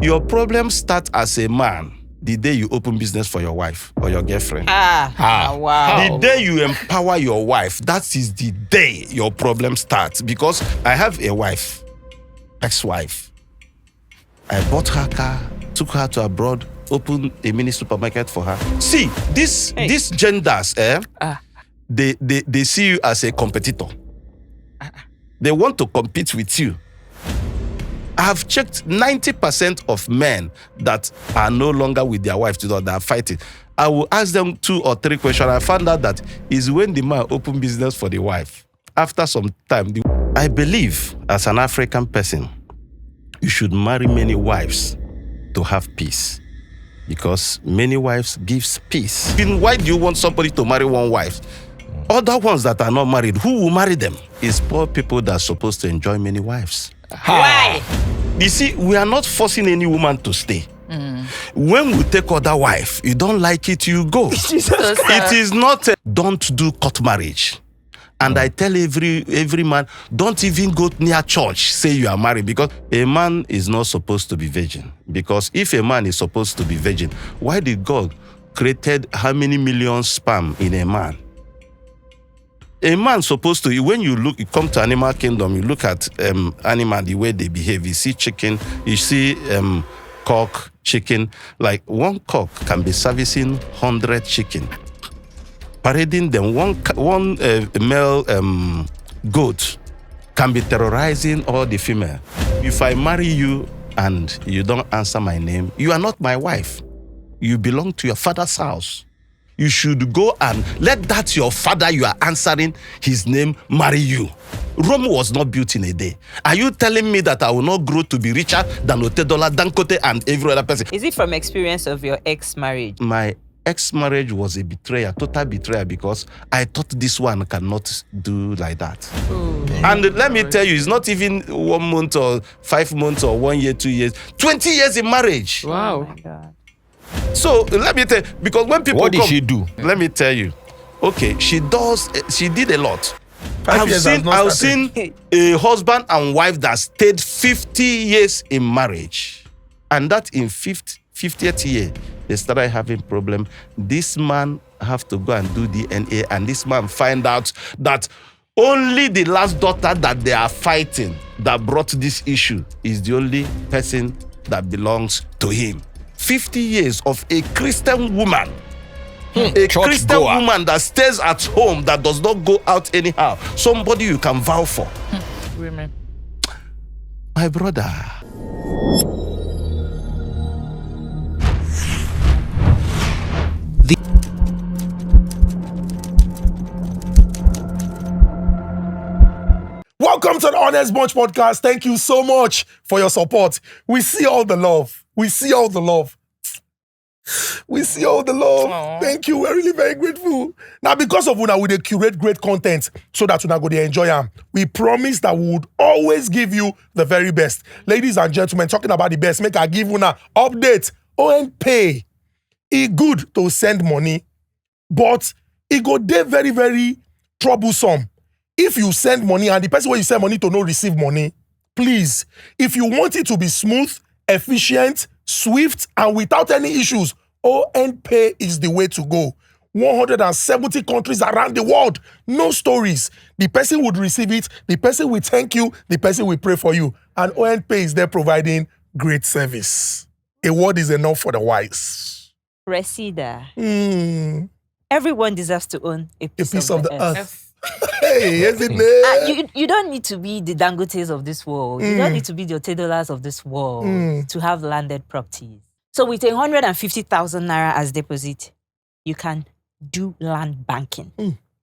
Your problem starts as a man the day you open business for your wife or your girlfriend. Wow. The day you empower your wife, that is the day your problem starts. Because I have a wife, ex-wife. I bought her car, took her to abroad, opened a mini supermarket for her. See, these genders, they see you as a competitor. They want to compete with you. I have checked 90% of men that are no longer with their wives, that are fighting. I will ask them 2 or 3 questions. I found out that is when the man open business for the wife. After some time, I believe as an African person, you should marry many wives to have peace. Because many wives gives peace. Then why do you want somebody to marry one wife? Other ones that are not married, who will marry them? It's poor people that are supposed to enjoy many wives. Why? You see, we are not forcing any woman to stay. When we take other wife, you don't like it, you go. It is not don't do court marriage. And I tell every man, don't even go near church, say you are married, because a man is not supposed to be virgin. Because if a man is supposed to be virgin, why did God created how many million sperm in a man? A man supposed to, when you come to animal kingdom, you look at animal, the way they behave. You see chicken, you see cock, chicken. Like one cock can be servicing 100 chicken. Parading them, one male goat can be terrorizing all the female. If I marry you and you don't answer my name, you are not my wife. You belong to your father's house. You should go and let that your father you are answering his name marry you. Rome was not built in a day. Are you telling me that I will not grow to be richer than Otedola, Dangote, and every other person? Is it from experience of your ex-marriage? My ex-marriage was a betrayal, total betrayal, because I thought this one cannot do like that. Ooh. And let me tell you, it's not even 1 month or 5 months or 1 year, 2 years, 20 years in marriage. Wow. Oh my God. So let me tell you, because when people what did she do? Let me tell you. Okay, she did a lot. 5 years I've seen a husband and wife that stayed 50 years in marriage. And that in 50th year, they started having problem. This man have to go and do DNA, and this man find out that only the last daughter that they are fighting that brought this issue is the only person that belongs to him. 50 years of a Christian woman. A Christian woman that stays at home, that does not go out anyhow. Somebody you can vow for. Women. My brother. Welcome to the Honest Bunch podcast. Thank you so much for your support. We see all the love. We see all the love. We see all the love. Aww. Thank you. We're really very grateful. Now, because of una, we dey curate great content so that una go dey enjoy am. We promise that we would always give you the very best. Ladies and gentlemen, talking about the best, make I give una update. unpack. It good to send money, but it go dey very, very troublesome. If you send money and the person where you send money to no receive money, please, if you want it to be smooth, efficient, swift, and without any issues, unpack is the way to go. 170 countries around the world, no stories. The person would receive it, the person will thank you, the person will pray for you. And unpack is there providing great service. A word is enough for the wise. Resida. Everyone deserves to own a piece of the earth. Hey, isn't it? You don't need to be the Dangotes of this world. You don't need to be the Otedolas of this world to have landed properties. So with 150,000 naira as deposit, you can do land banking.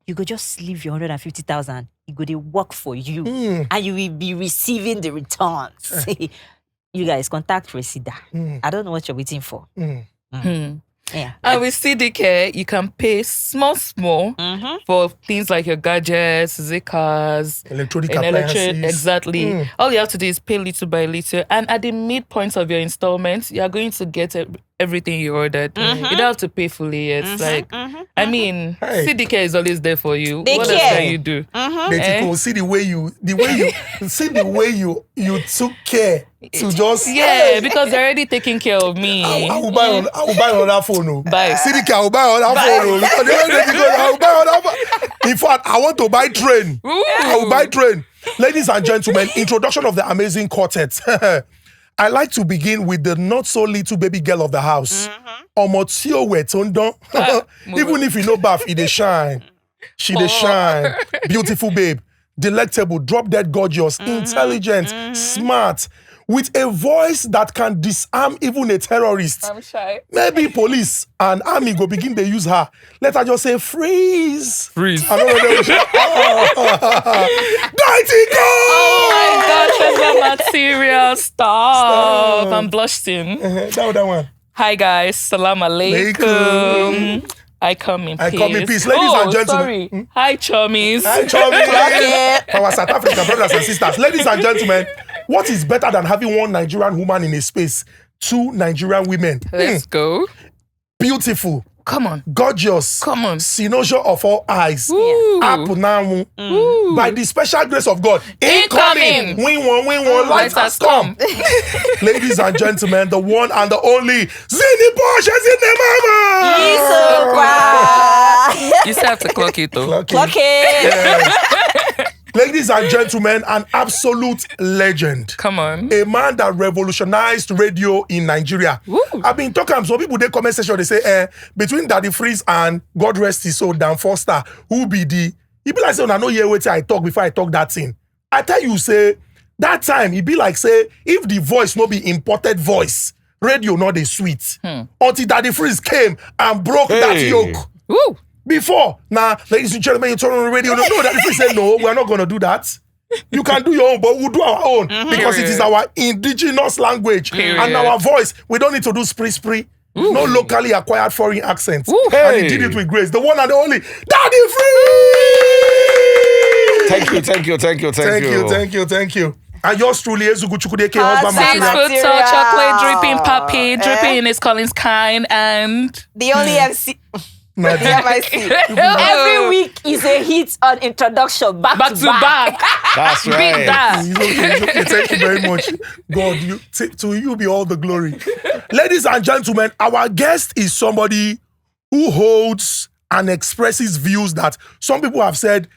You could just leave your 150,000. You go to work for you, and you will be receiving the returns. You guys contact Resida. I don't know what you're waiting for. Yeah. And with CDK, you can pay small for things like your gadgets, cars, electronic appliances. Exactly. All you have to do is pay little by little. And at the midpoint of your installments, you are going to get everything you ordered. You don't have to pay fully. It's like, I mean, CDK is always there for you. They what care. else can you do? See the way you took care to just because they're already taking care of me. I will buy another phone. Buy. CDK, I will buy another phone. Because the way they go, I will buy another phone. In fact, I want to buy train. I will buy train. Ladies and gentlemen, introduction of the amazing quartet. I like to begin with the not so little baby girl of the house. Omotio Wetondon. Even if you know Baf, it dey shine. She dey shine. Beautiful babe. Delectable, drop dead gorgeous, intelligent, smart, with a voice that can disarm even a terrorist. I'm shy. Maybe police and army go begin to use her. Let her just say, freeze. Freeze. I don't Oh my God, material. Stop. I'm blushing. That one. Hi guys, salam alaikum. I come in peace. Ladies and gentlemen. Sorry. Hi, chummies. Hi, chummies. Our South African brothers and sisters. Ladies and gentlemen, what is better than having one Nigerian woman in a space? Two Nigerian women. Let's go. Beautiful. Come on. Gorgeous. Come on. Synosure of all eyes. Ooh. Ooh. By the special grace of God. Incoming. Win one. Light has come. Ladies and gentlemen, the one and the only Zini Porsche Zini Mama. You still have to clock it though. Clock it. Yes. Ladies and gentlemen, an absolute legend. Come on. A man that revolutionized radio in Nigeria. Woo. I've been talking, some people, they comment section, they say, between Daddy Freeze and God rest his soul, Dan Foster, who be the... He be like, say, I know you wait till I talk before I talk that thing. I tell you, say, that time, he be like, say, if the voice no be imported voice, radio not the sweet. Until Daddy Freeze came and broke that yoke. Woo. Before, now, ladies and gentlemen, you turn on the radio. No, Daddy Freeze said, no, we're not going to do that. You can do your own, but we'll do our own. Because it is our indigenous language. And our voice. We don't need to do spree. No locally acquired foreign accents. And he did it with grace. The one and the only, Daddy Freeze! Thank you. And yours truly, Ezugu Chukudeke, husband 6 material. foot tall, chocolate dripping puppy, dripping in his Collins kind, and The only MC. Nadia. Every week is a hit on introduction, back to back. That's Big right. that. It's okay. Thank you very much. God, to you be all the glory. Ladies and gentlemen, our guest is somebody who holds and expresses views that some people have said,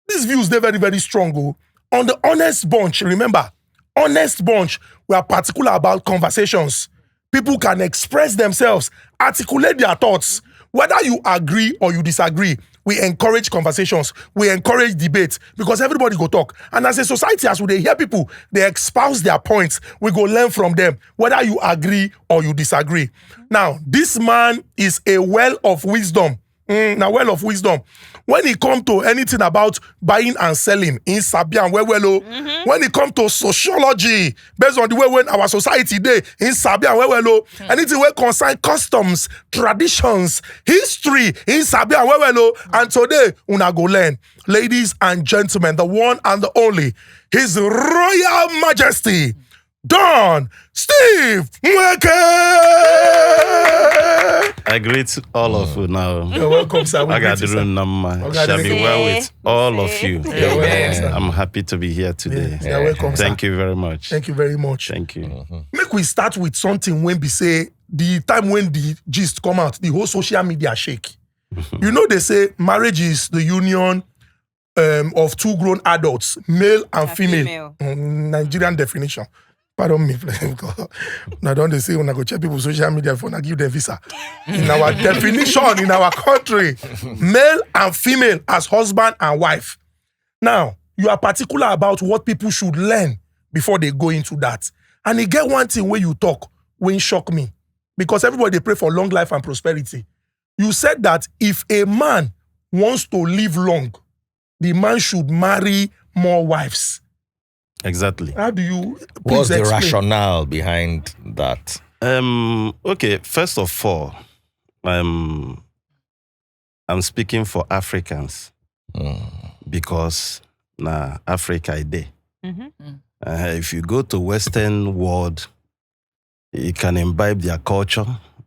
these views, they're very, very strong. On the Honest Bunch, remember, Honest Bunch, we are particular about conversations. People can express themselves, articulate their thoughts. Whether you agree or you disagree, we encourage conversations. We encourage debate because everybody go talk. And as a society, as we hear people, they espouse their points. We go learn from them, whether you agree or you disagree. Now, this man is a well of wisdom. Well of wisdom. When it comes to anything about buying and selling in Sabian, when it comes to sociology, based on the way when our society day in Sabian, anything where concern customs, traditions, history in Sabian, and today, una go learn. Ladies and gentlemen, the one and the only, His Royal Majesty, Don Steve Nweke. I greet all of you now. You're welcome, sir. I got the room number. Shall be well with all of you. You're welcome, sir. I'm happy to be here today. You're welcome, sir. Thank you very much. Thank you very much. Thank you. Make we start with something when we say the time when the gist come out, the whole social media shake. You know, they say marriage is the union of two grown adults, male and female. Nigerian definition. Pardon me. Now don't they say when I go check people social media for I give them visa. In our definition in our country, male and female as husband and wife. Now, you are particular about what people should learn before they go into that. And you get one thing when you talk, when shock me. Because everybody they pray for long life and prosperity. You said that if a man wants to live long, the man should marry more wives. Exactly. How do you... What's the explain? rationale behind that? Okay, first of all, I'm speaking for Africans because Africa is there. If you go to Western world, you can imbibe their culture,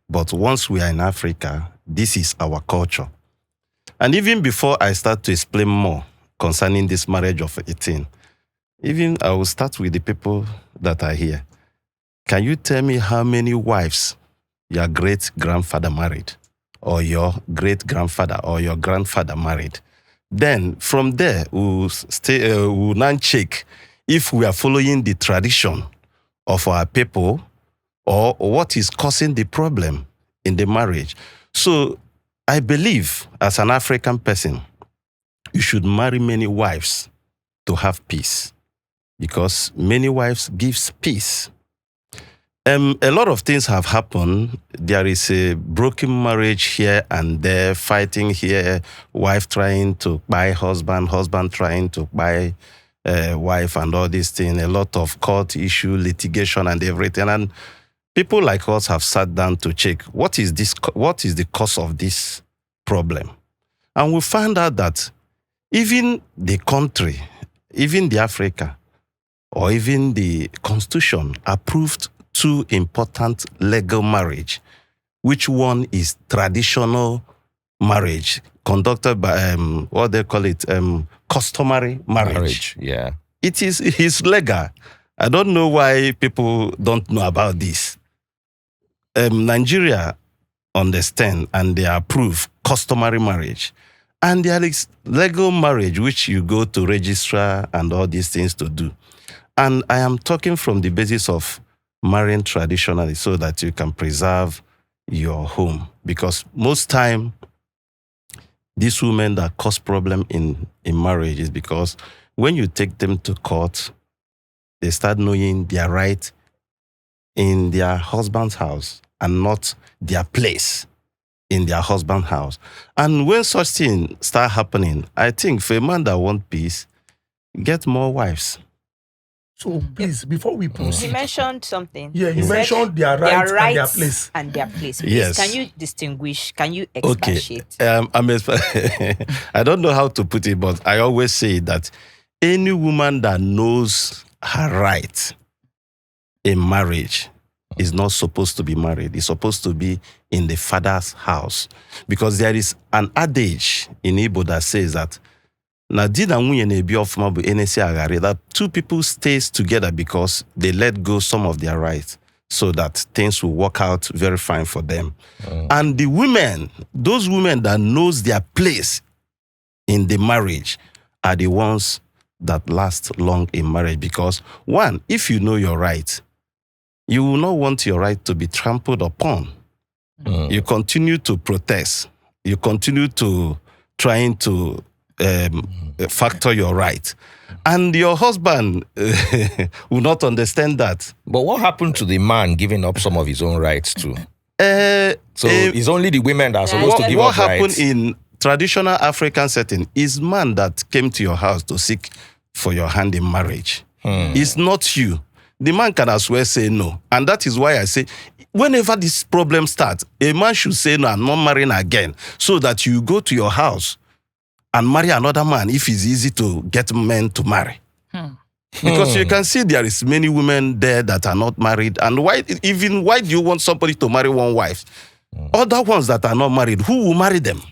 But once we are in Africa, this is our culture. And even before I start to explain more concerning this marriage of 18, even I will start with the people that are here. Can you tell me how many wives your great-grandfather married? Or your great-grandfather or your grandfather married? Then from there, we'll now check if we are following the tradition of our people or what is causing the problem in the marriage. So I believe as an African person, you should marry many wives to have peace, because many wives gives peace. A lot of things have happened. There is a broken marriage here and there, fighting here, wife trying to buy husband, husband trying to buy wife, and all these things. A lot of court issue, litigation, and everything. And people like us have sat down to check what is the cause of this problem. And we found out that even the country, even the Africa, or even the Constitution approved two important legal marriage. Which one is traditional marriage conducted by what they call it, customary marriage. Yeah. It's legal. I don't know why people don't know about this. Nigeria understand and they approve customary marriage. And there is legal marriage, which you go to registrar and all these things to do. And I am talking from the basis of marrying traditionally so that you can preserve your home. Because most time, these women that cause problem in marriage is because when you take them to court, they start knowing their right in their husband's house and not their place in their husband's house. And when such things start happening, I think for a man that wants peace, get more wives. So please, before we proceed, You mentioned something. yeah, you said mentioned their rights and their place. and their place. Please, Yes. Can you distinguish? Can you Okay. expatiate? I don't know how to put it, but I always say that any woman that knows her right in marriage is not supposed to be married. It's supposed to be in the father's house. Because there is an adage in Igbo that says that that two people stays together because they let go some of their rights so that things will work out very fine for them. And the women, those women that knows their place in the marriage are the ones that last long in marriage. Because one, if you know your right, you will not want your right to be trampled upon. You continue to protest. You continue to trying to factor your right. And your husband will not understand that. But what happened to the man giving up some of his own rights too? So it's only the women that are supposed to give what up happened rights. in traditional African setting is man that came to your house to seek for your hand in marriage. It's not you. The man can as well say no. And that is why I say, whenever this problem starts, a man should say, no, I'm not marrying again. So that you go to your house and marry another man if it's easy to get men to marry. Because you can see there is many women there that are not married. And why do you want somebody to marry one wife? Other ones that are not married, who will marry them?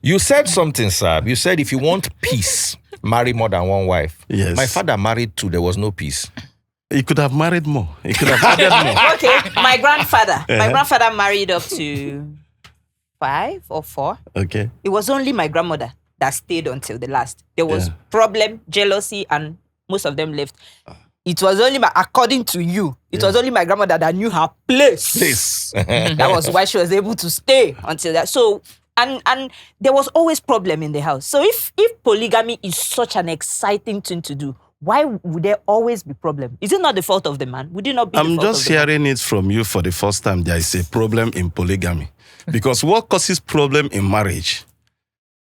You said something, sir. You said if you want peace, marry more than one wife. Yes. My father married two, there was no peace. He could have married more. He could have added more. Okay, my grandfather married up to 5 or 4. Okay. It was only my grandmother that stayed until the last. There was problem, jealousy, and most of them left. It was only according to you, it was only my grandmother that knew her place. That was why she was able to stay until that. So, and there was always problem in the house. So if polygamy is such an exciting thing to do, why would there always be problem? Is it not the fault of the man? Would it not be the I'm fault just of the man? hearing it from you for the first time. There is a problem in polygamy. Because what causes problem in marriage?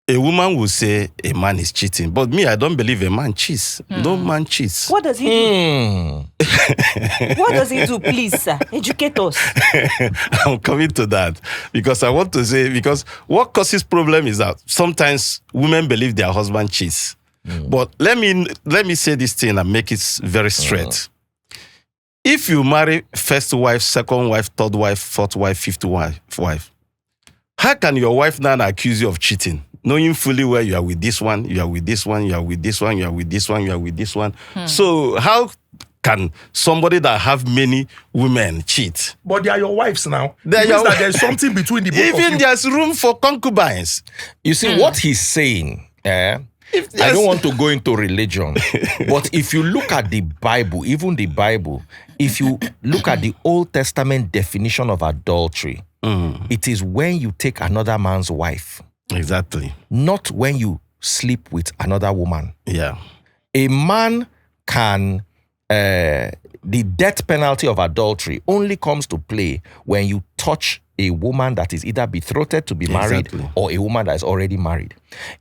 A woman will say a man is cheating. But me, I don't believe a man cheats. No man cheats. What does he do? What does he do, please, sir? Educate us. I'm coming to that. Because I want to say, because what causes problem is that sometimes women believe their husband cheats. But let me say this thing and make it very straight. If you marry first wife, second wife, third wife, fourth wife, fifth wife, how can your wife now accuse you of cheating? Knowing fully well you are with this one, you are with this one, you are with this one, you are with this one, you are with this one. So how can somebody that have many women cheat? But they are your wives now. They are that there's something between the both of Even you. there's room for concubines. You see, what he's saying, I don't want to go into religion, but if you look at the Bible, even the Bible, if you look at the Old Testament definition of adultery, it is when you take another man's wife. Exactly. Not when you sleep with another woman. Yeah. A man can, the death penalty of adultery only comes to play when you touch a woman that is either betrothed to be married or a woman that is already married.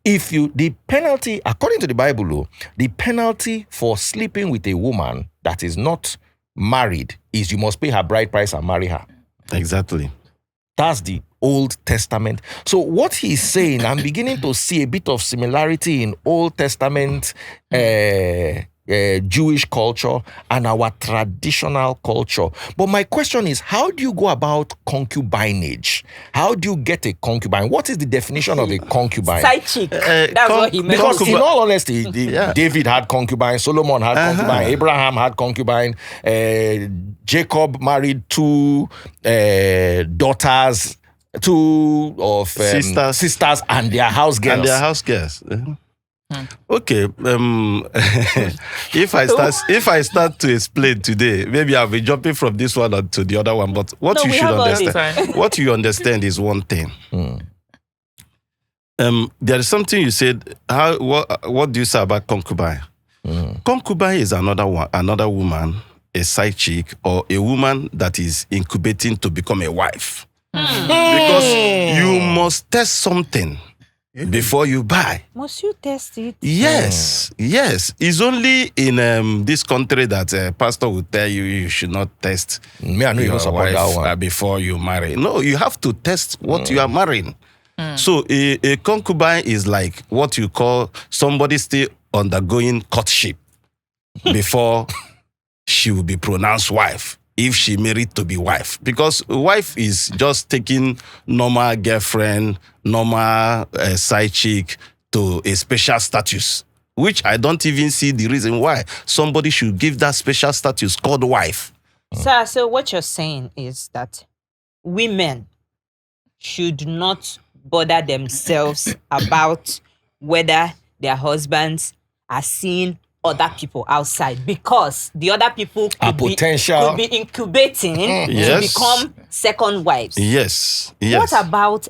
The penalty, according to the Bible, the penalty for sleeping with a woman that is not married is you must pay her bride price and marry her. Exactly. That's the Old Testament. So what he's saying, I'm beginning to see a bit of similarity in Old Testament Jewish culture and our traditional culture. But my question is, how do you go about concubinage? How do you get a concubine? What is the definition of a concubine? Side chick. That's what he meant. Because in all honesty, David had concubine, Solomon had concubine, Abraham had concubine, Jacob married two daughters, two of sisters and their house girls. Okay. If I start to explain today, maybe I'll be jumping from this one to the other one. But what you should understand, what you understand is one thing. There is something you said. What do you say about concubine? Concubine is another woman, a side chick, or a woman that is incubating to become a wife. Because you must test something before you buy. Must you test it? Yes. It's only in this country that a pastor will tell you you should not test your wife before you marry. No, you have to test what you are marrying. So a concubine is like what you call somebody still undergoing courtship before she will be pronounced wife, if she married to be wife. Because wife is just taking normal girlfriend, normal side chick to a special status, which I don't even see the reason why somebody should give that special status called wife. Sir, so what you're saying is that women should not bother themselves about whether their husbands are seeing other people outside, because the other people could be incubating to become second wives. Yes. What about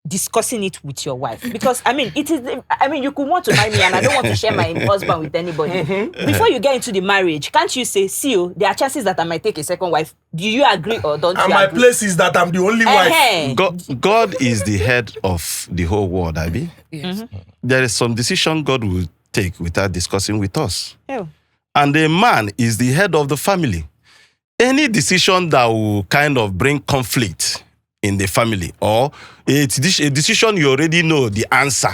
discussing it with your wife? Because you could want to marry me and I don't want to share my husband with anybody. Before you get into the marriage, can't you say, see, there are chances that I might take a second wife. Do you agree or don't you agree? And my place is that I'm the only wife. God is the head of the whole world, Abi. Yes. There is some decision God will take without discussing with us. Oh. And a man is the head of the family. Any decision that will kind of bring conflict in the family, or a decision you already know the answer,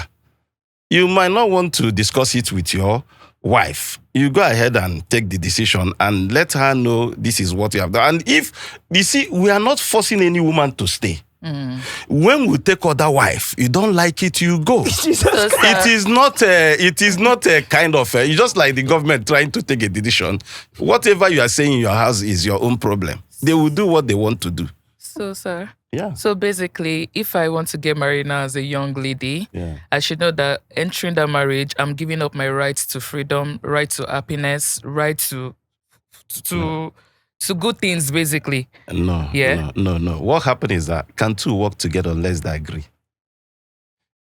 you might not want to discuss it with your wife. You go ahead and take the decision and let her know this is what you have done. And if, you see, we are not forcing any woman to stay. When we take other wife, you don't like it, you go. It is not a kind of you just like the government trying to take a decision. Whatever you are saying in your house is your own problem. They will do what they want to do. So, sir. Yeah. So basically, if I want to get married now as a young lady, I should know that entering that marriage, I'm giving up my rights to freedom, right to happiness, right to good things, basically. No. What happens is that can two work together unless they agree?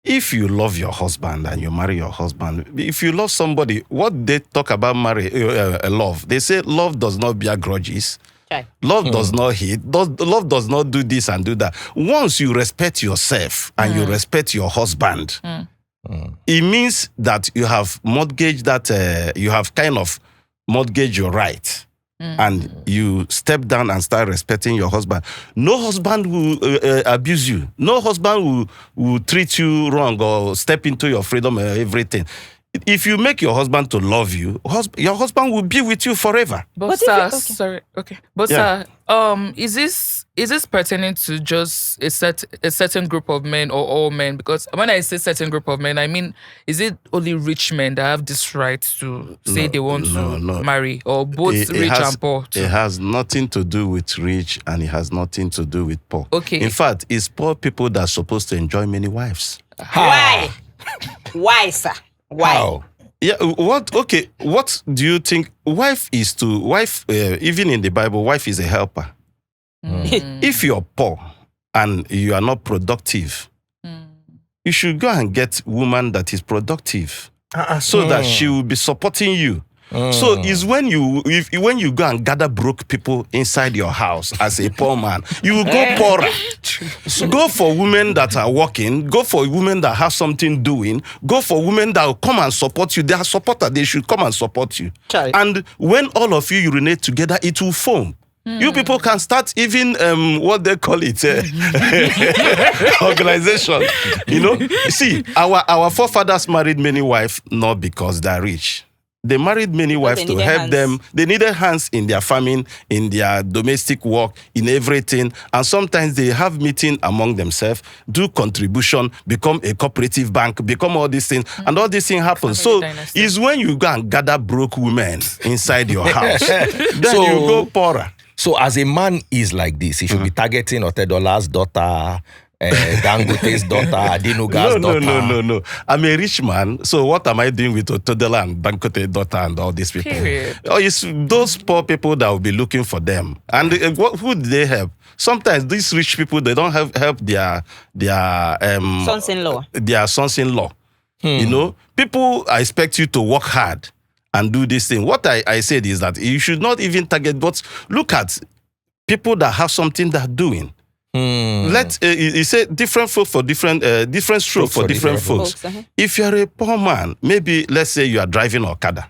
If you love your husband and you marry your husband, if you love somebody, what they talk about love, they say love does not bear grudges. Okay. Love does not hate. Love does not do this and do that. Once you respect yourself and you respect your husband, it means that you have mortgaged that, you have kind of mortgaged your right. And you step down and start respecting your husband. No husband will abuse you. No husband will treat you wrong or step into your freedom or everything. if you make your husband to love you, your husband will be with you forever. But sir, sorry, okay. But sir, is this pertaining to just a certain group of men or all men? Because when I say certain group of men, I mean, is it only rich men that have this right to say they want to marry, or both rich and poor too? It has nothing to do with rich, and it has nothing to do with poor. Okay. In fact, it's poor people that are supposed to enjoy many wives. Why? Why, sir? Why? How? Yeah, what do you think wife is to wife? Even in the Bible, wife is a helper. If you're poor and you are not productive, you should go and get woman that is productive, so that she will be supporting you. So it's when you go and gather broke people inside your house as a poor man, you will go poorer. So go for women that are working, go for women that have something doing, go for women that will come and support you. They are supporters, they should come and support you. And when all of you urinate together, it will foam. You people can start even what they call it organization. You know, see, our forefathers married many wives not because they're rich. They married many wives to help them. They needed hands in their farming, in their domestic work, in everything. And sometimes they have meeting among themselves, do contribution, become a cooperative bank, become all these things. And all these things happen. So it's when you go and gather broke women inside your house, then you go poorer. So as a man is like this, he should be targeting Otedola's daughter, Dangote's daughter, Adinuga's daughter. No. I'm a rich man, so what am I doing with Otedola and Dangote's daughter and all these people? Oh, it's those poor people that will be looking for them. And who do they help? Sometimes these rich people, they don't help their sons-in-law. Their sons-in-law. You know, people expect you to work hard and do this thing. What I said is that you should not even target, but look at people that have something they're doing. You say different folk for different stroke for different folks. If you're a poor man, maybe let's say you are driving Okada,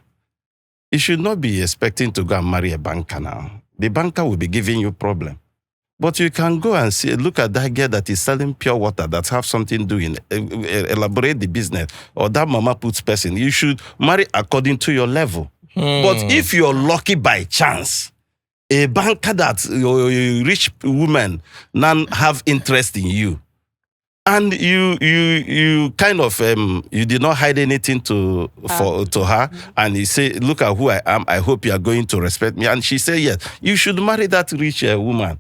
you should not be expecting to go and marry a banker now. The banker will be giving you problem. But you can go and see, look at that girl that is selling pure water, that have something doing, elaborate the business, or that mama puts person. You should marry according to your level. But if you're lucky by chance, a banker that rich woman none have interest in you, and you kind of you did not hide anything to her, and you say, look at who I am, I hope you are going to respect me, and she said yes, you should marry that rich woman.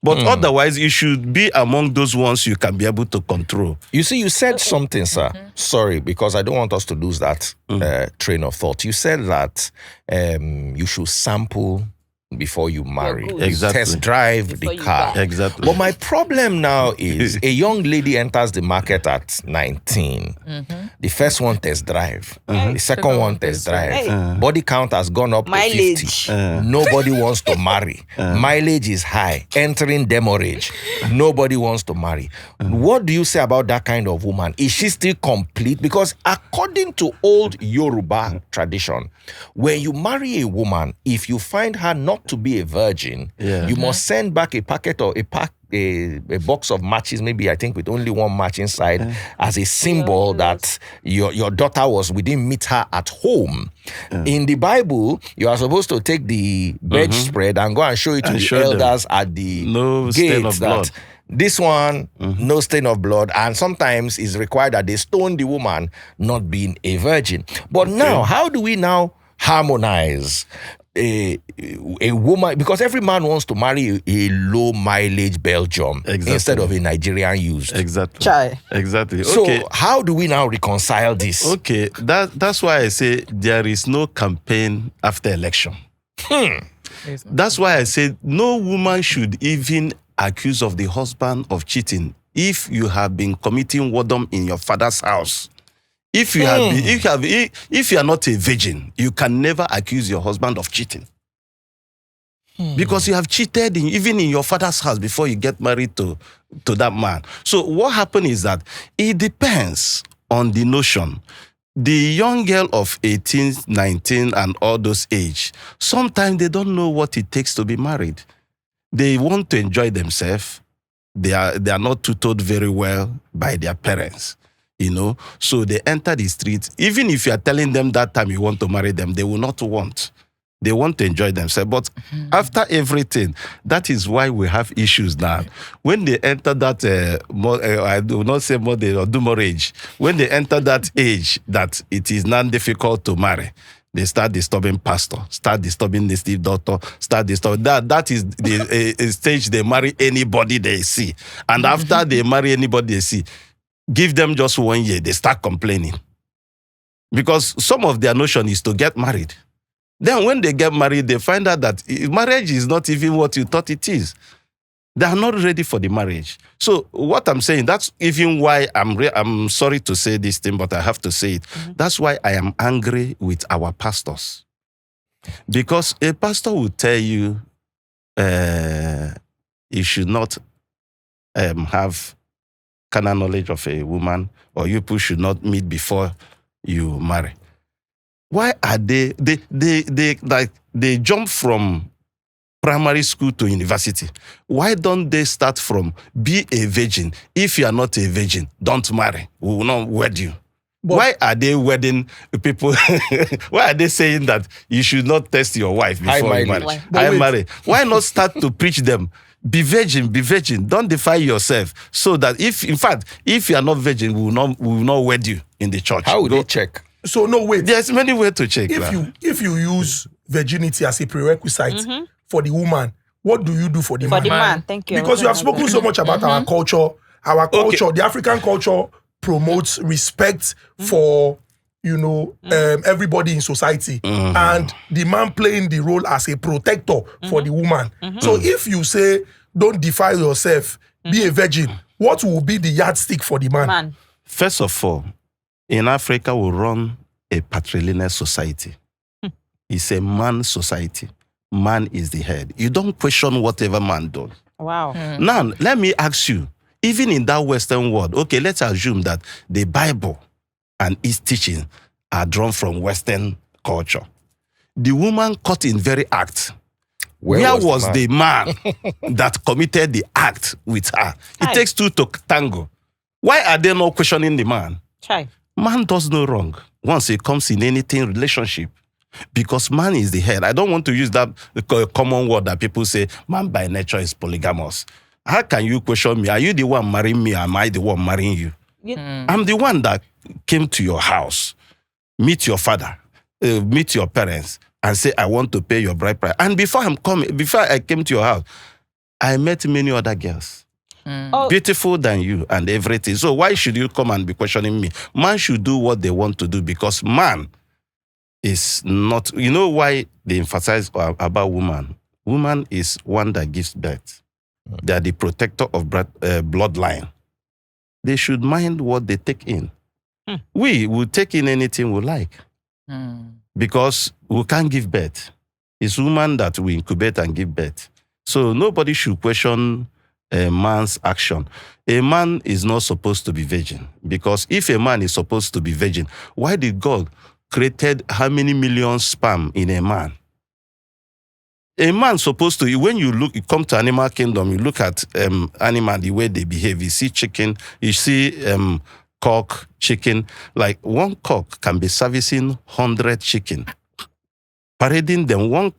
But otherwise, you should be among those ones you can be able to control. You see, you said something, sir. Sorry, because I don't want us to lose that train of thought. You said that you should sample before you marry. Exactly. Test drive the car. Exactly. But my problem now is a young lady enters the market at 19. The first one test drive. The second one test drive. Body count has gone up to 50. Nobody wants to marry. Mileage is high. Entering demurrage. Nobody wants to marry. What do you say about that kind of woman? Is she still complete? Because according to old Yoruba tradition, when you marry a woman, if you find her not to be a virgin, you must send back a packet or a box of matches, maybe I think with only one match inside, as a symbol that your daughter we didn't meet her at home. In the Bible, you are supposed to take the bedspread and go and show it to the elders at the gates that this one, no stain of blood, and sometimes it's required that they stone the woman not being a virgin. But now, how do we now harmonize a woman, because every man wants to marry a low mileage Belgium instead of a Nigerian used. Exactly. So how do we now reconcile this? Okay, that's why I say there is no campaign after election. That's why I say no woman should even accuse of the husband of cheating if you have been committing whoredom in your father's house. If you are not a virgin, you can never accuse your husband of cheating. Because you have cheated even in your father's house before you get married to that man. So what happened is that it depends on the notion. The young girl of 18, 19 and all those age, sometimes they don't know what it takes to be married. They want to enjoy themselves. They are not tutored very well by their parents. So they enter the street. Even if you are telling them that time you want to marry them, they will not want. They want to enjoy themselves. But after everything, that is why we have issues now. When they enter that, I do not say model or do marriage, when they enter that age that it is not difficult to marry, they start disturbing pastor, start disturbing the Steve doctor, start disturbing. That is the a stage they marry anybody they see. And after they marry anybody they see, give them just 1 year, they start complaining. Because some of their notion is to get married. Then when they get married, they find out that marriage is not even what you thought it is. They are not ready for the marriage. So what I'm saying, that's even why I'm sorry to say this thing, but I have to say it. That's why I am angry with our pastors. Because a pastor will tell you you should not have carnal knowledge of a woman, or you people should not meet before you marry. Why are they jump from primary school to university? Why don't they start from be a virgin? If you are not a virgin, don't marry. We will not wed you. But why are they wedding people? Why are they saying that you should not test your wife before you marry? Why not start to preach them? Be virgin, be virgin. Don't defile yourself. So that if you are not virgin, we will not wed you in the church. How would they check? So no, wait. There's many ways to check. If you use virginity as a prerequisite for the woman, what do you do for the man? For the man, thank you. Because you have spoken so much about our culture. Our culture, the African culture, promotes respect for everybody in society, and the man playing the role as a protector for the woman. So if you say don't defile yourself, be a virgin, what will be the yardstick for the man? First of all, in Africa, we run a patrilineal society. It's a man society. Man is the head. You don't question whatever man does. Wow. Now, let me ask you, even in that Western world, okay, let's assume that the Bible and its teaching are drawn from Western culture. The woman caught in very act. Where was the man that committed the act with her? It takes two to tango. Why are they not questioning the man? Man does no wrong once it comes in anything relationship, because man is the head. I don't want to use that common word that people say, man by nature is polygamous. How can you question me? Are you the one marrying me? Am I the one marrying you? I'm the one that came to your house, meet your father, meet your parents, and say, I want to pay your bride price. And before I came to your house, I met many other girls. Beautiful than you and everything. So why should you come and be questioning me? Man should do what they want to do, because man is not, you know why they emphasize about woman? Woman is one that gives birth. They are the protector of bloodline. They should mind what they take in. We will take in anything we like, because we can't give birth. It's woman that we incubate and give birth. So nobody should question a man's action. A man is not supposed to be virgin, because if a man is supposed to be virgin, why did God created how many million sperm in a man? A man supposed to, when you come to animal kingdom, you look at animal, the way they behave. You see chicken, you see cock, chicken. Like one cock can be servicing 100 chicken, parading them. One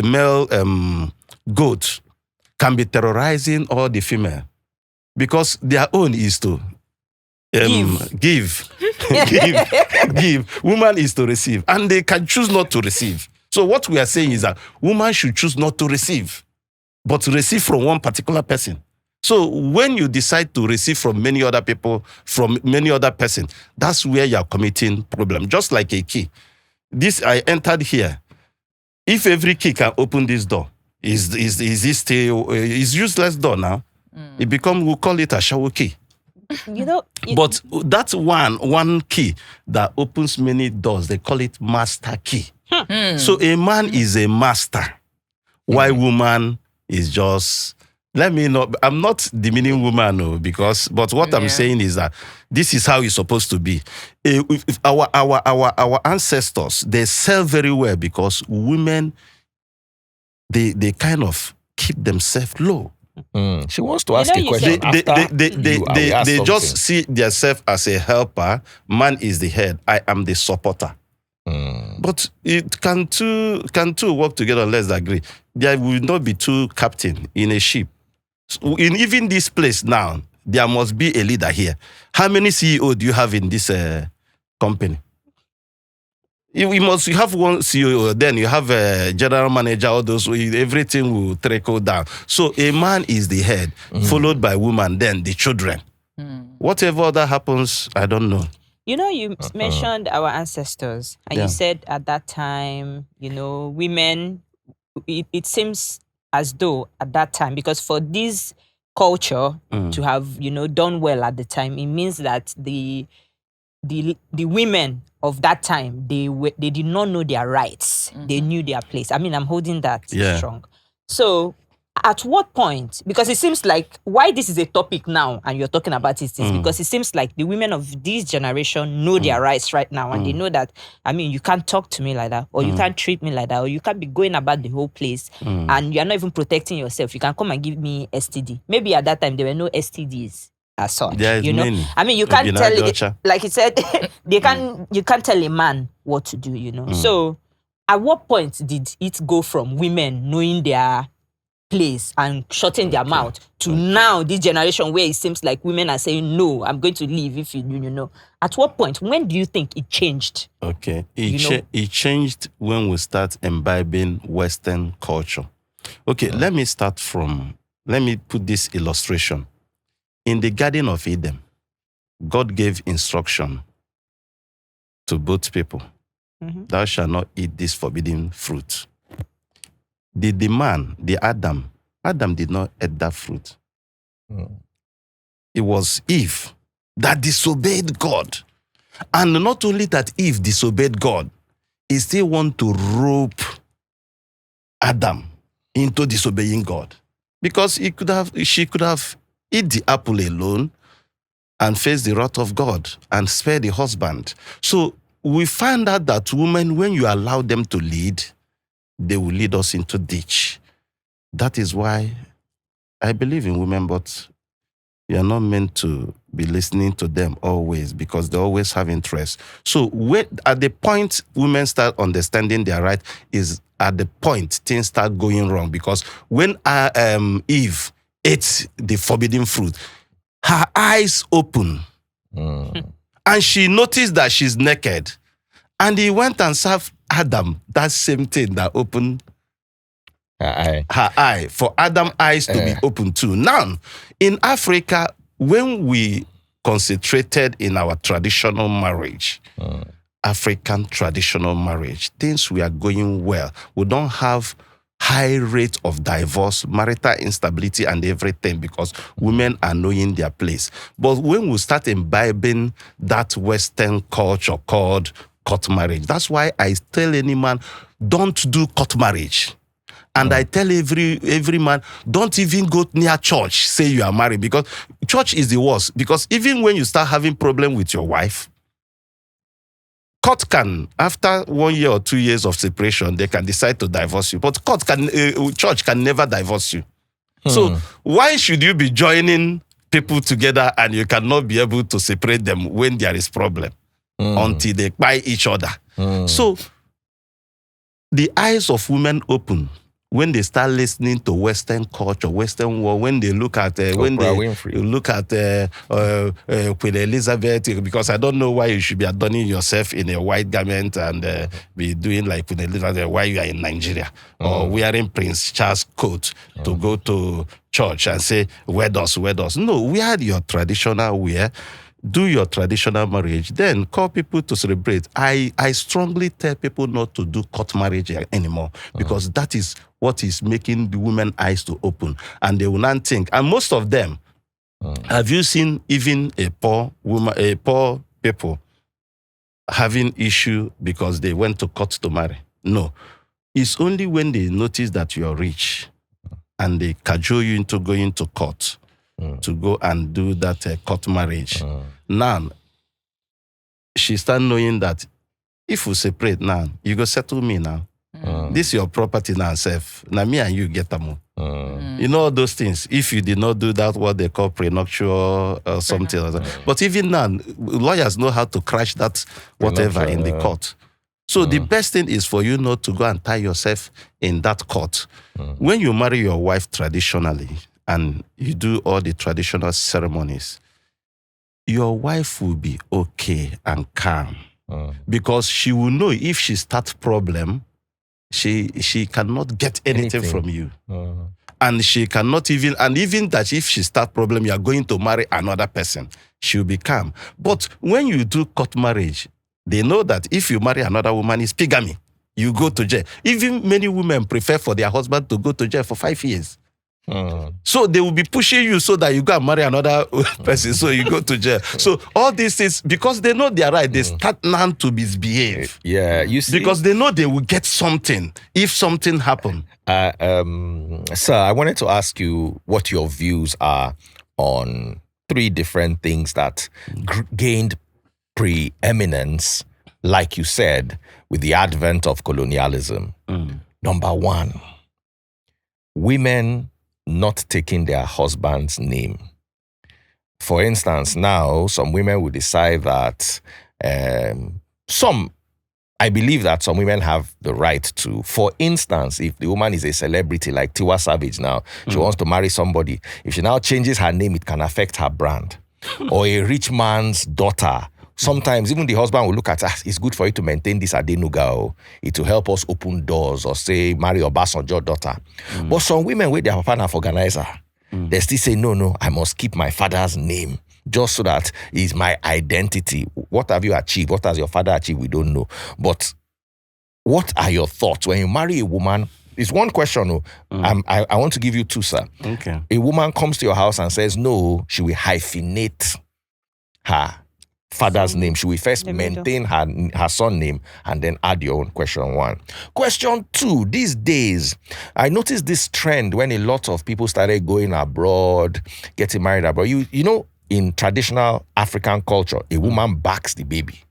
male goat can be terrorizing all the female, because their own is to give. Woman is to receive, and they can choose not to receive. So what we are saying is that woman should choose not to receive, but to receive from one particular person. So when you decide to receive from many other people, from many other persons, that's where you are committing problem. Just like a key. I entered here. If every key can open this door, is this still is useless door now? We'll call it a shower key. But that's one key that opens many doors. They call it master key. So a man is a master, while woman is just, let me know, I'm not demeaning woman, no, but what I'm saying is that this is how it's supposed to be. If our ancestors, they sell very well, because women, they kind of keep themselves low. She wants to ask a question. They just see themselves as a helper. Man is the head. I am the supporter. But it can two work together unless they agree. There will not be two captain in a ship. So in even this place now, there must be a leader here. How many CEO do you have in this company? You have one CEO, then you have a general manager, all those, everything will trickle down. So a man is the head, followed by woman, then the children. Whatever other happens, I don't know. You know, you mentioned our ancestors, and you said at that time, women, it seems as though at that time, because for this culture to have, done well at the time, it means that the women of that time, they did not know their rights. They knew their place. I mean, I'm holding that strong. So at what point, because it seems like why this is a topic now and you're talking about it is because it seems like the women of this generation know their rights right now, and they know that, I mean, you can't talk to me like that, or you can't treat me like that, or you can't be going about the whole place and you're not even protecting yourself. You can come and give me STD. Maybe at that time there were no STDs as such. Many. I mean, you can't tell it, like you said, you can't tell a man what to do, So at what point did it go from women knowing their place and shutting their mouth to now this generation where it seems like women are saying, no, I'm going to leave if you do, At what point, when do you think it changed? Okay, it changed when we start imbibing Western culture. Okay, let me put this illustration. In the Garden of Eden, God gave instruction to both people. Thou shalt not eat this forbidden fruit. The man, Adam did not eat that fruit. It was Eve that disobeyed God. And not only that Eve disobeyed God, he still want to rope Adam into disobeying God. Because she could have eat the apple alone and face the wrath of God and spare the husband. So we find out that women, when you allow them to lead, they will lead us into ditch. That is why I believe in women, but you are not meant to be listening to them always, because they always have interest. So at the point women start understanding their right is at the point things start going wrong, because when Eve ate the forbidden fruit, her eyes open and she noticed that she's naked. And he went and served Adam that same thing that opened her eye, for Adam's eyes to be open too. Now, in Africa, when we concentrated in our traditional marriage, African traditional marriage, things were going well. We don't have high rate of divorce, marital instability, and everything, because women are knowing their place. But when we start imbibing that Western culture called court marriage, that's why I tell any man, don't do court marriage. And I tell every man, don't even go near church, say you are married, because church is the worst. Because even when you start having problem with your wife, court can, after 1 year or 2 years of separation, they can decide to divorce you. But church can never divorce you. So why should you be joining people together and you cannot be able to separate them when there is problem until they buy each other? So the eyes of women open when they start listening to Western culture, Western world, when they look at Queen Elizabeth, because I don't know why you should be adorning yourself in a white garment and be doing like Queen Elizabeth while you are in Nigeria, or wearing Prince Charles' coat to go to church and say, wed us. No, wear your traditional wear. Do your traditional marriage, then call people to celebrate. I strongly tell people not to do court marriage anymore, because that is what is making the women eyes to open, and they will not think. And most of them, have you seen even a poor people having issue because they went to court to marry? No, it's only when they notice that you are rich and they cajole you into going to court to go and do that court marriage. Now, she start knowing that if we separate now, you go settle me now. This your property now, self. Now me and you get them. You know all those things. If you did not do that, what they call prenuptial or something like that. But even now, lawyers know how to crash that whatever in the court. So the best thing is for you not to go and tie yourself in that court. When you marry your wife traditionally and you do all the traditional ceremonies, your wife will be okay and calm because she will know if she starts problem, she cannot get anything from you. And she cannot even that if she start problem, you are going to marry another person, she will be calm. But when you do court marriage, they know that if you marry another woman, it's polygamy. You go to jail. Even many women prefer for their husband to go to jail for 5 years. So they will be pushing you so that you go and marry another person, so you go to jail. So all these things, because they know they are right, they start now to misbehave. Yeah, you see, because they know they will get something if something happen. Sir, I wanted to ask you what your views are on 3 different things that gained preeminence, like you said, with the advent of colonialism. Number 1, women not taking their husband's name. For instance, now some women will decide that I believe that some women have the right to, for instance, if the woman is a celebrity like Tiwa Savage now, she wants to marry somebody. If she now changes her name, it can affect her brand. Or a rich man's daughter. Sometimes even the husband will look at us, it's good for you to maintain this Adenuga. It will help us open doors, or say, marry Obasanjo's daughter. But some women, with their papa have organizer, they still say, no, I must keep my father's name. Just so that it's my identity. What have you achieved? What has your father achieved? We don't know. But what are your thoughts when you marry a woman? It's one question. I want to give you 2, sir. Okay. A woman comes to your house and says, no, she will hyphenate her father's name. She will first maintain her son's name and then add your own. Question 1. Question 2, these days, I noticed this trend when a lot of people started going abroad, getting married abroad. You know, in traditional African culture, a woman backs the baby.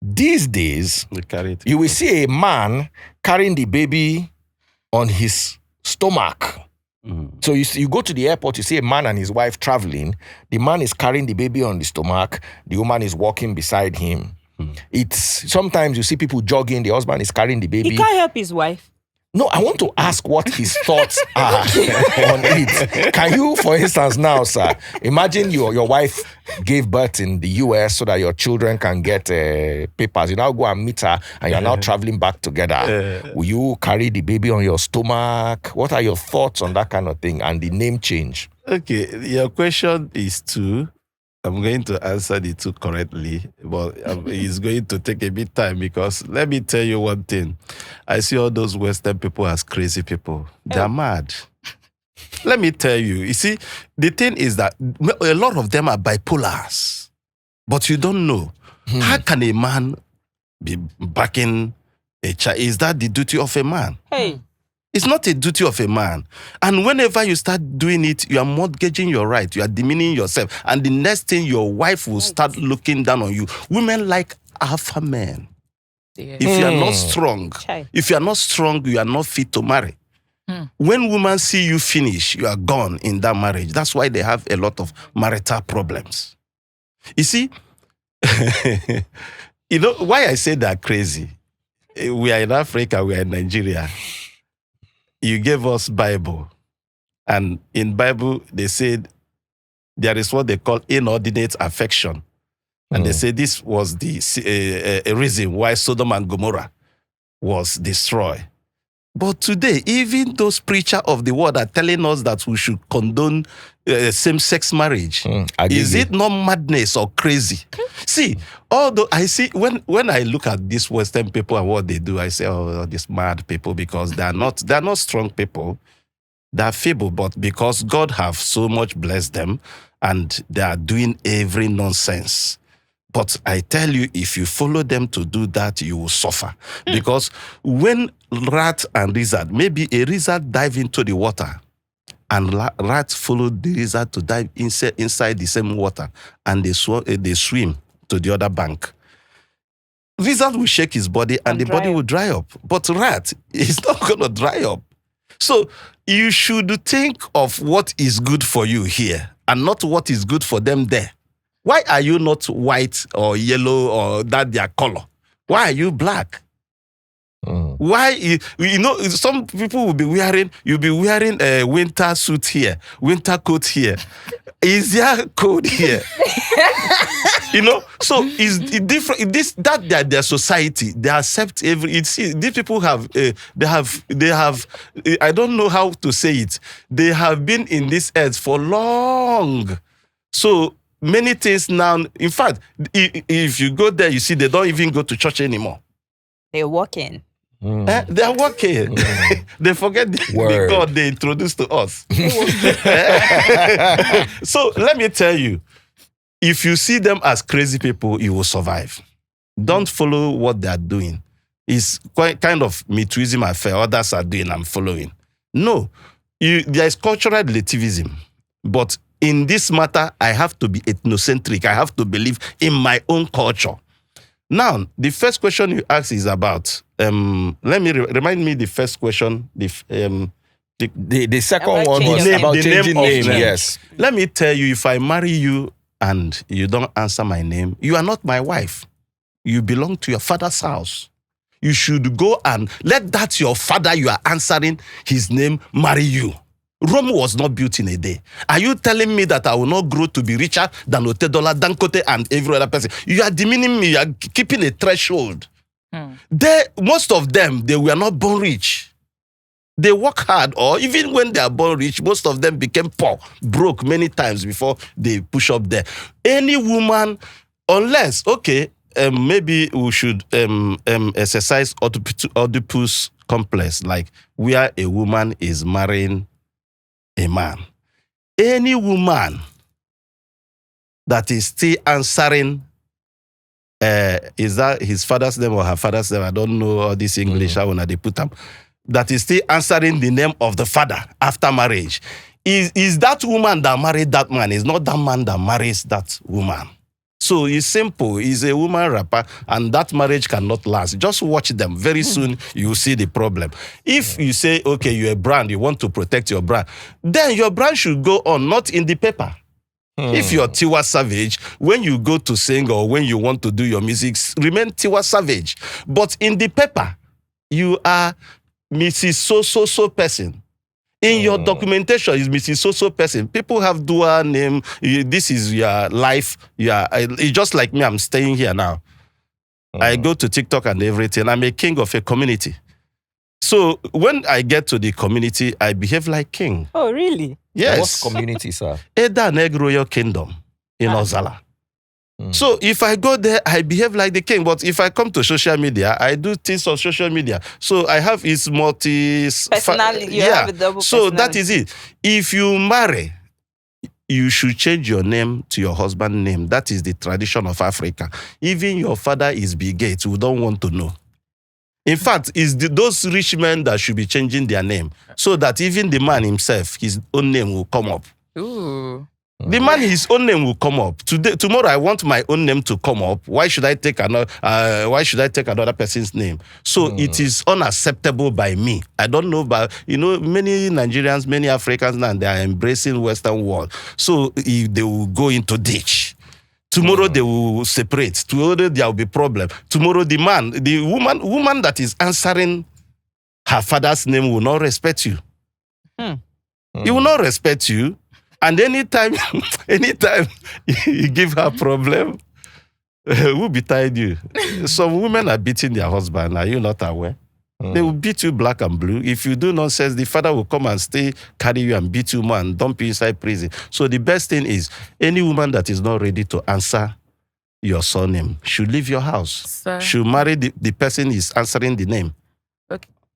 These days, you will see a man carrying the baby on his stomach. So you go to the airport, you see a man and his wife traveling. The man is carrying the baby on the stomach. The woman is walking beside him. It's sometimes you see people jogging. The husband is carrying the baby. He can't help his wife. No, I want to ask what his thoughts are on it. Can you, for instance, now, sir, imagine your wife gave birth in the US so that your children can get papers. You now go and meet her and you're now traveling back together. Will you carry the baby on your stomach? What are your thoughts on that kind of thing and the name change? Okay, your question is 2. I'm going to answer the 2 correctly, but it's going to take a bit time because let me tell you one thing. I see all those Western people as crazy people. They're mad. Let me tell you. You see, the thing is that a lot of them are bipolars, but you don't know. How can a man be backing a child? Is that the duty of a man? Hey. It's not a duty of a man. And whenever you start doing it, you are mortgaging your right. You are demeaning yourself. And the next thing, your wife will start looking down on you. Women like alpha men. Yeah. If you are not strong, you are not fit to marry. When women see you finish, you are gone in that marriage. That's why they have a lot of marital problems. You see, you know why I say they're crazy? We are in Africa, we are in Nigeria. You gave us Bible, and in Bible they said there is what they call inordinate affection, and they say this was the a reason why Sodom and Gomorrah was destroyed. But today, even those preachers of the word are telling us that we should condone same-sex marriage. Is it not madness or crazy? See, although I see when I look at these Western people and what they do, I say, oh, these mad people, because they're not strong people. They're feeble, but because God have so much blessed them, and they are doing every nonsense. But I tell you, if you follow them to do that, you will suffer. Because when rat and lizard, maybe a lizard dive into the water, and rat followed the lizard to dive inside the same water, and they swim to the other bank. lizard will shake his body and the body will dry up. But rat is not going to dry up. So you should think of what is good for you here and not what is good for them there. Why are you not white or yellow or that their color? Why are you black? Why, you know, some people will be wearing, you'll be wearing a winter suit here, winter coat here. Is there cold here? You know, so it's different. Their society, they accept every. These people have, they have. I don't know how to say it. They have been in this earth for long, so many things now. In fact, if you go there, you see they don't even go to church anymore. They're walking. They are working. They forget the God they introduced to us. So let me tell you, if you see them as crazy people, you will survive. Don't follow what they are doing. It's quite kind of methuism affair. Others are doing, I'm following. No, there is cultural relativism. But in this matter, I have to be ethnocentric. I have to believe in my own culture. Now, the first question you ask is about, let me remind me the first question. The second one was about changing name. Yes. Let me tell you, if I marry you and you don't answer my name, you are not my wife. You belong to your father's house. You should go and let that your father you are answering his name marry you. Rome was not built in a day. Are you telling me that I will not grow to be richer than Otedola, Dangote, and every other person? You are demeaning me. You are keeping a threshold. Most of them, they were not born rich. They work hard, or even when they are born rich, most of them became poor, broke many times before they push up there. Any woman, unless, maybe we should exercise Oedipus complex, like where a woman is marrying a man. Any woman that is still answering, is that his father's name or her father's name? I don't know all this English, how they put them. That is still answering the name of the father after marriage. Is that woman that married that man? Is not that man that marries that woman. So it's simple. He's a woman rapper, and that marriage cannot last. Just watch them. Very soon, you will see the problem. If you say, okay, you're a brand, you want to protect your brand, then your brand should go on, not in the paper. If you're Tiwa Savage, when you go to sing or when you want to do your music, remain Tiwa Savage. But in the paper, you are Mrs. So person. In your documentation, is Mrs. So person. People have dual name. This is your life. It's just like me. I'm staying here now. I go to TikTok and everything. I'm a king of a community. So when I get to the community, I behave like king. Oh, really? What Yes. community, sir? Eda Neg Royal Kingdom in Ozala. So if I go there, I behave like the king. But if I come to social media, I do things on social media. So I have its personality. You have a double so personality. that is it. If you marry, you should change your name to your husband's name. That is the tradition of Africa. Even your father is Bill Gates. We don't want to know. In fact, it's those rich men that should be changing their name so that even the man himself, his own name will come up. Ooh. The man, his own name will come up. Tomorrow, I want my own name to come up. Why should I take another? Why should I take another person's name? So it is unacceptable by me. I don't know, but many Nigerians, many Africans now, they are embracing Western world. So if they will go into ditch. Tomorrow they will separate. Tomorrow there will be problem. Tomorrow the woman that is answering her father's name will not respect you. He will not respect you. And anytime you give her problem, who will betide you? Some women are beating their husband. Are you not aware? They will beat you black and blue. If you do nonsense, the father will come and carry you and beat you more and dump you inside prison. So the best thing is, any woman that is not ready to answer your surname should leave your house. Sir. Should marry the person is answering the name.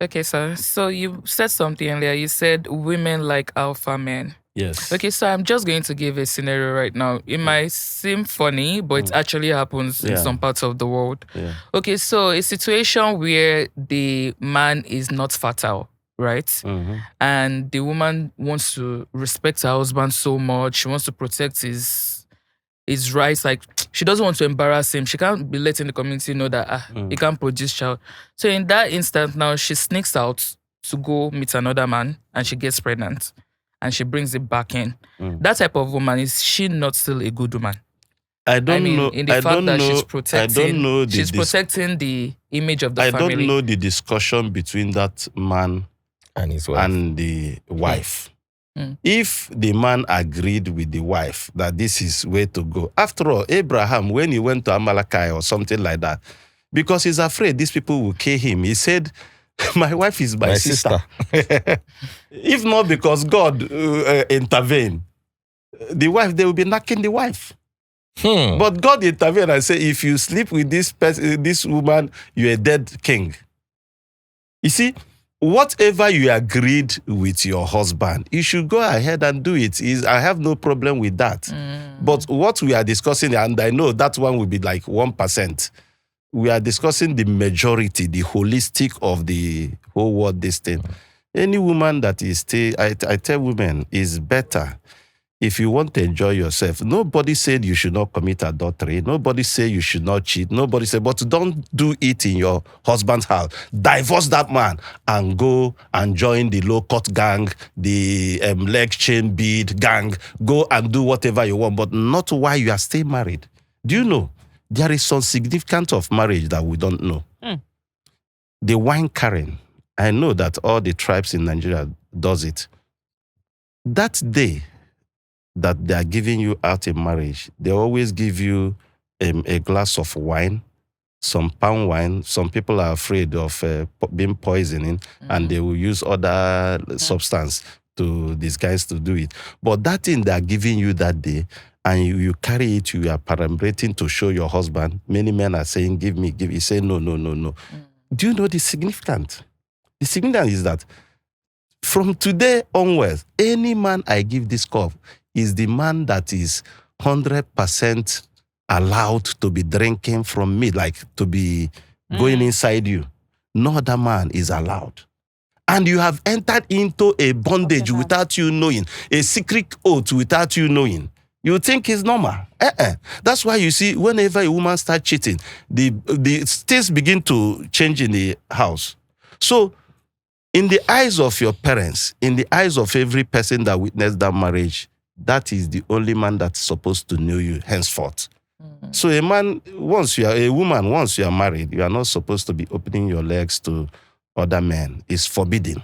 Okay, sir. So you said something earlier. You said women like alpha men. Yes. Okay, so I'm just going to give a scenario right now. It might seem funny, but it actually happens in some parts of the world. Yeah. Okay, so a situation where the man is not fertile, right? And the woman wants to respect her husband so much. She wants to protect his is right. Like, she doesn't want to embarrass him. She can't be letting the community know that he can't produce child. So in that instant now, she sneaks out to go meet another man and she gets pregnant and she brings it back in. That type of woman, is she not still a good woman? I don't know. In the I fact don't that know. she's protecting, I don't know she's protecting the image of the I family. don't know the discussion between that man And his wife. and the wife. If the man agreed with the wife that this is where to go, after all, Abraham, when he went to Amalekite or something like that, because he's afraid these people will kill him, he said, my wife is my sister. If not because God intervened, the wife, they will be knocking the wife. But God intervened and said, if you sleep with this person, this woman, you're a dead king. You see, whatever you agreed with your husband, you should go ahead and do it. I have no problem with that. But what we are discussing, and I know that one will be like 1%, we are discussing the majority, the holistic of the whole world, this thing. Any woman that is still, I tell women, is better if you want to enjoy yourself. Nobody said you should not commit adultery. Nobody said you should not cheat. Nobody said, but don't do it in your husband's house. Divorce that man and go and join the low-cut gang, the leg chain bead gang. Go and do whatever you want, but not while you are still married. Do you know? There is some significance of marriage that we don't know. The wine carrying. I know that all the tribes in Nigeria does it. That day that they are giving you out in marriage, they always give you a glass of wine, some palm wine. Some people are afraid of being poisoning, and they will use other substance to these guys to do it. But that thing they are giving you that day, and you carry it, you are perambulating to show your husband. Many men are saying, give me, give. He say, no. Do you know the significance? The significance is that from today onwards, any man I give this cup is the man that is 100% allowed to be drinking from me, like to be going inside you. No other man is allowed. And you have entered into a bondage without you knowing, a secret oath without you knowing. You think it's normal. That's why you see, whenever a woman starts cheating, the things begin to change in the house. So, in the eyes of your parents, in the eyes of every person that witnessed that marriage, that is the only man that's supposed to know you henceforth. So a woman, once you are married, you are not supposed to be opening your legs to other men. It's forbidden.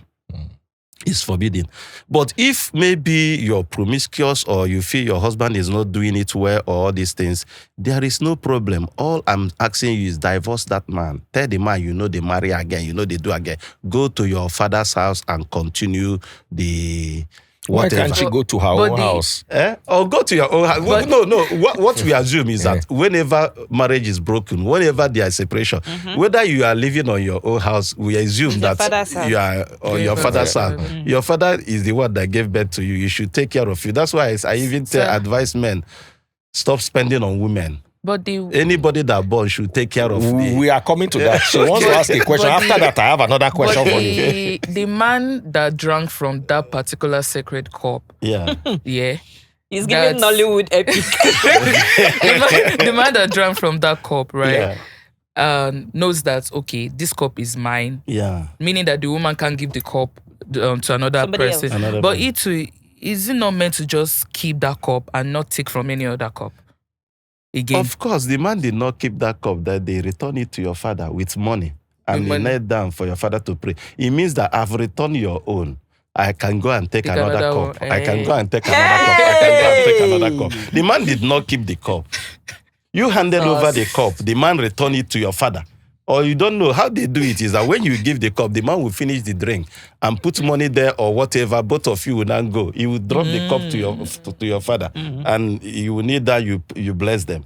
It's forbidden. But if maybe you're promiscuous or you feel your husband is not doing it well or all these things, there is no problem. All I'm asking you is divorce that man. Tell the man, they marry again, they do again. Go to your father's house and continue the... Why can't she go to her own house? Or go to your own house. What we assume is that whenever marriage is broken, whenever there is separation, whether you are living on your own house, we assume that you are on your father's house. Your father is the one that gave birth to you. You should take care of you. That's why I even advise men, stop spending on women. But anybody that born should take care of me. We are coming to that. She wants to ask a question. After that, I have another question for you. The man that drank from that particular sacred cup. Yeah. He's giving Nollywood epic. the man that drank from that cup, right? Knows that, okay, this cup is mine. Yeah. Meaning that the woman can't give the cup to another person. But it too, is it not meant to just keep that cup and not take from any other cup? Again. Of course, the man did not keep that cup, that they return it to your father with money. And they knelt down for your father to pray. It means that I've returned your own. I can go and take another cup. I can go and take another cup. I can go and take another cup. The man did not keep the cup. You handed over the cup. The man returned it to your father. Or you don't know how they do it is that when you give the cup, the man will finish the drink and put money there or whatever. Both of you will not go. He will drop the cup to your father, and you will need that. You bless them.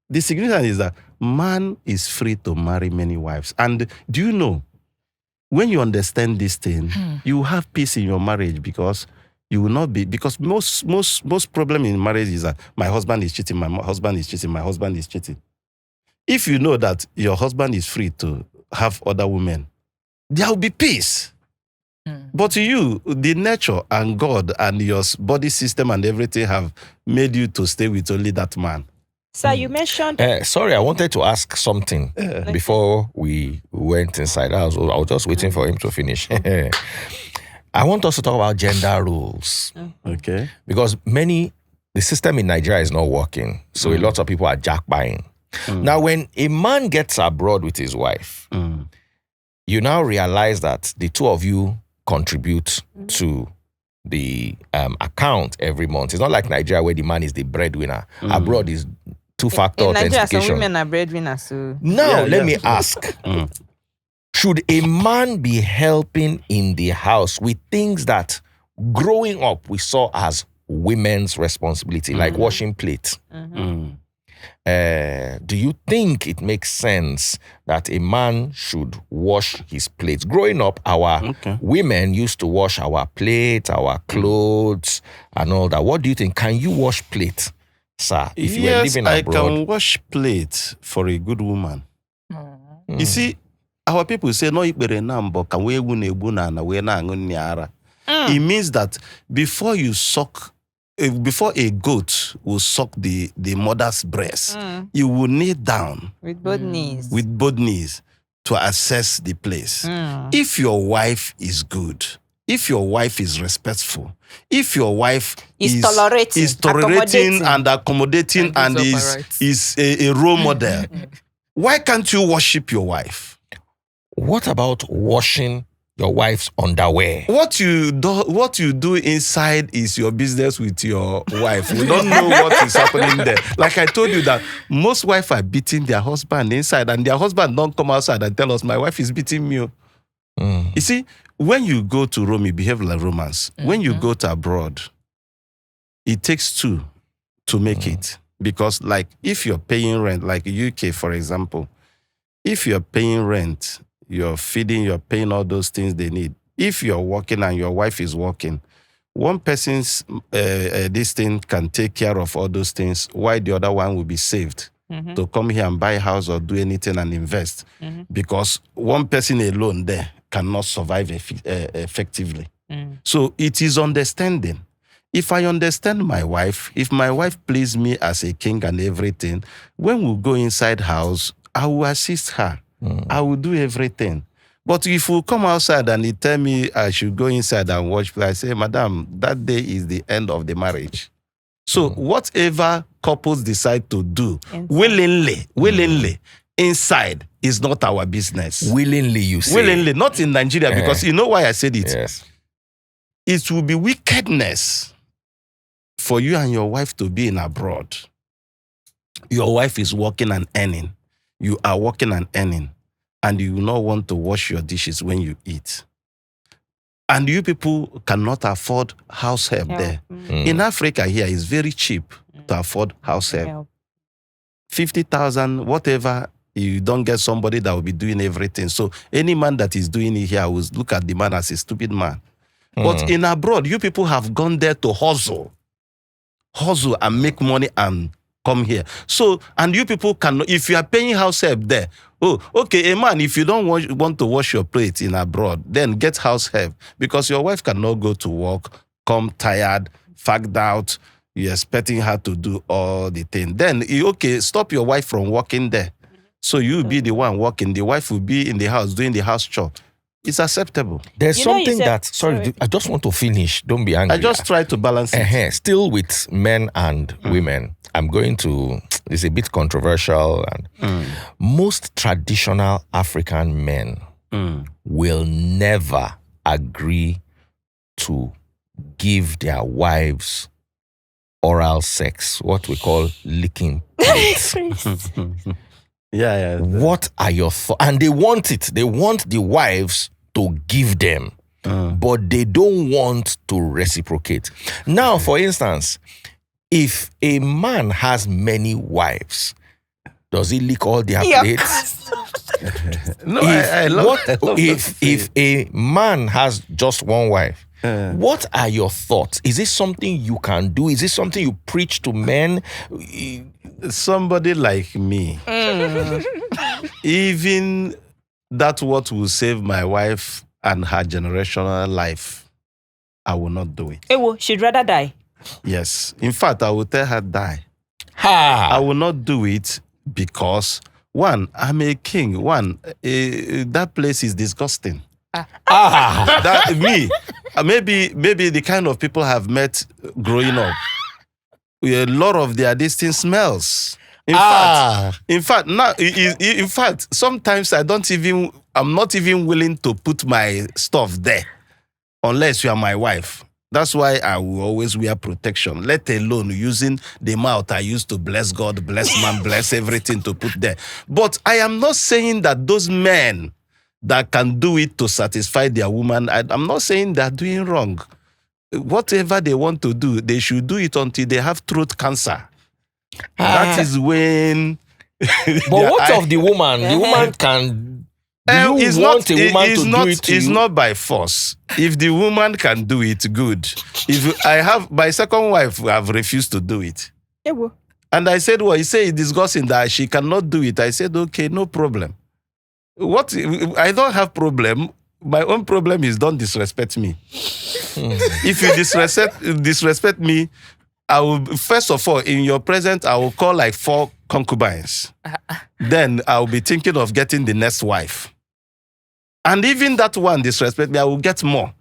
The significance is that man is free to marry many wives. And do you know, when you understand this thing, you will have peace in your marriage because you will not be, because most problem in marriage is that my husband is cheating, my husband is cheating, my husband is cheating. If you know that your husband is free to have other women, there will be peace. But you, the nature and God and your body system and everything have made you to stay with only that man. Sir, you mentioned. Sorry, I wanted to ask something before we went inside. I was just waiting for him to finish. I want us to talk about gender roles. Okay. Because the system in Nigeria is not working. So a lot of people are jack buying. Now, when a man gets abroad with his wife, you now realize that the two of you contribute to the account every month. It's not like Nigeria where the man is the breadwinner. Abroad is two-factor In Nigeria, authentication. some women are breadwinners. So. Now, let me ask. Should a man be helping in the house with things that growing up we saw as women's responsibility, like washing plates? Do you think it makes sense that a man should wash his plates? Growing up, our women used to wash our plates, our clothes, and all that. What do you think? Can you wash plates, sir, if you were living abroad? I can wash plates for a good woman. You see, our people say, no, it means that before you suck, before a goat will suck the mother's breast, you will kneel down with both knees. With both knees to assess the place. If your wife is good, if your wife is respectful, if your wife is tolerating and accommodating and is a role model, why can't you worship your wife? What about washing your wife's underwear? What you do inside is your business with your wife. We don't know what is happening there. Like I told you that most wives are beating their husband inside, and their husband don't come outside and tell us, my wife is beating me. You see, when you go to Rome, you behave like Romans. When you go to abroad, it takes two to make it. Because like if you're paying rent, like UK, for example, if you're paying rent, you're feeding, you're paying all those things they need. If you're working and your wife is working, one person's this thing can take care of all those things, while the other one will be saved to come here and buy a house or do anything and invest. Because one person alone there cannot survive effectively. So it is understanding. If I understand my wife, if my wife please me as a king and everything, when we go inside house, I will assist her. I will do everything. But if you come outside and you tell me I should go inside and watch play, I say, Madam, that day is the end of the marriage. So whatever couples decide to do willingly, inside is not our business. Willingly, you say. Willingly, not in Nigeria, because you know why I said it? Yes. It will be wickedness for you and your wife to be in abroad. Your wife is working and earning. You are working and earning, and you will not want to wash your dishes when you eat. And you people cannot afford house help there. In Africa here, it's very cheap to afford house help. 50,000, whatever, you don't get somebody that will be doing everything. So any man that is doing it here will look at the man as a stupid man. But in abroad, you people have gone there to hustle and make money and come here. So, and you people can, if you are paying house help there, oh, okay, a man, if you don't want to wash your plate in abroad, then get house help, because your wife cannot go to work, come tired, fagged out, you're expecting her to do all the thing. Then, okay, stop your wife from working there. So you be the one working, the wife will be in the house doing the house chore. It's acceptable. There's something that, sorry, I just want to finish. Don't be angry. I just try to balance it. Still with men and women, I'm going to, it's a bit controversial. And most traditional African men will never agree to give their wives oral sex, what we call licking plates. Yeah. What are your thoughts? And they want it. They want the wives to give them, but they don't want to reciprocate. Now, for instance, if a man has many wives, does he lick all their plates? No, if a man has just one wife, what are your thoughts? Is this something you can do? Is this something you preach to men? Somebody like me, even that what will save my wife and her generational life, I will not do it. She'd rather die. Yes. In fact, I will tell her die. I will not do it because, one, I'm a king. One, that place is disgusting. Maybe the kind of people I've met growing up, a lot of their distinct smells. In fact, sometimes I'm not even willing to put my stuff there unless you are my wife. That's why I will always wear protection, let alone using the mouth I used to bless God, bless man, bless everything to put there. But I am not saying that those men that can do it to satisfy their woman, I'm not saying they're doing wrong. Whatever they want to do, they should do it until they have throat cancer. That is when... But what of the woman? The woman can... Do you want a woman to do it to you? It's not by force. If the woman can do it, good. If I have my second wife, have refused to do it. And I said, well, he said it's disgusting that she cannot do it. I said, okay, no problem. What? I don't have problem. My own problem is don't disrespect me. If you disrespect me, I will, first of all, in your presence, I will call like 4 concubines. Then I will be thinking of getting the next wife. And even that one disrespect me, I will get more.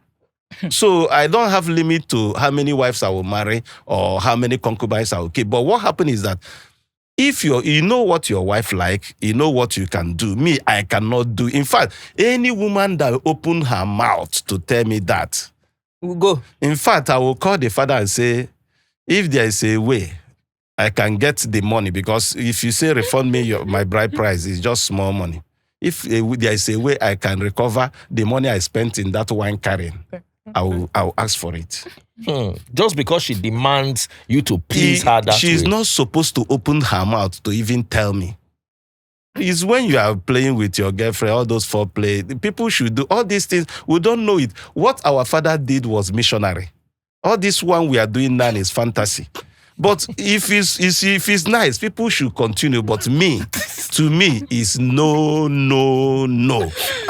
So I don't have limit to how many wives I will marry or how many concubines I will keep. But what happens is that if you know what your wife like, you know what you can do. Me, I cannot do. In fact, any woman that open her mouth to tell me that, we'll go. In fact, I will call the father and say, if there is a way, I can get the money. Because if you say refund me my bride price, it's just small money. If there is a way I can recover the money I spent in that wine carrying, I will ask for it. Just because she demands you to please her that she's way. Not supposed to open her mouth to even tell me. It's when you are playing with your girlfriend, all those foreplay, people should do all these things. We don't know it. What our father did was missionary. All this one we are doing now is fantasy. But if it's nice, people should continue. But to me, is no.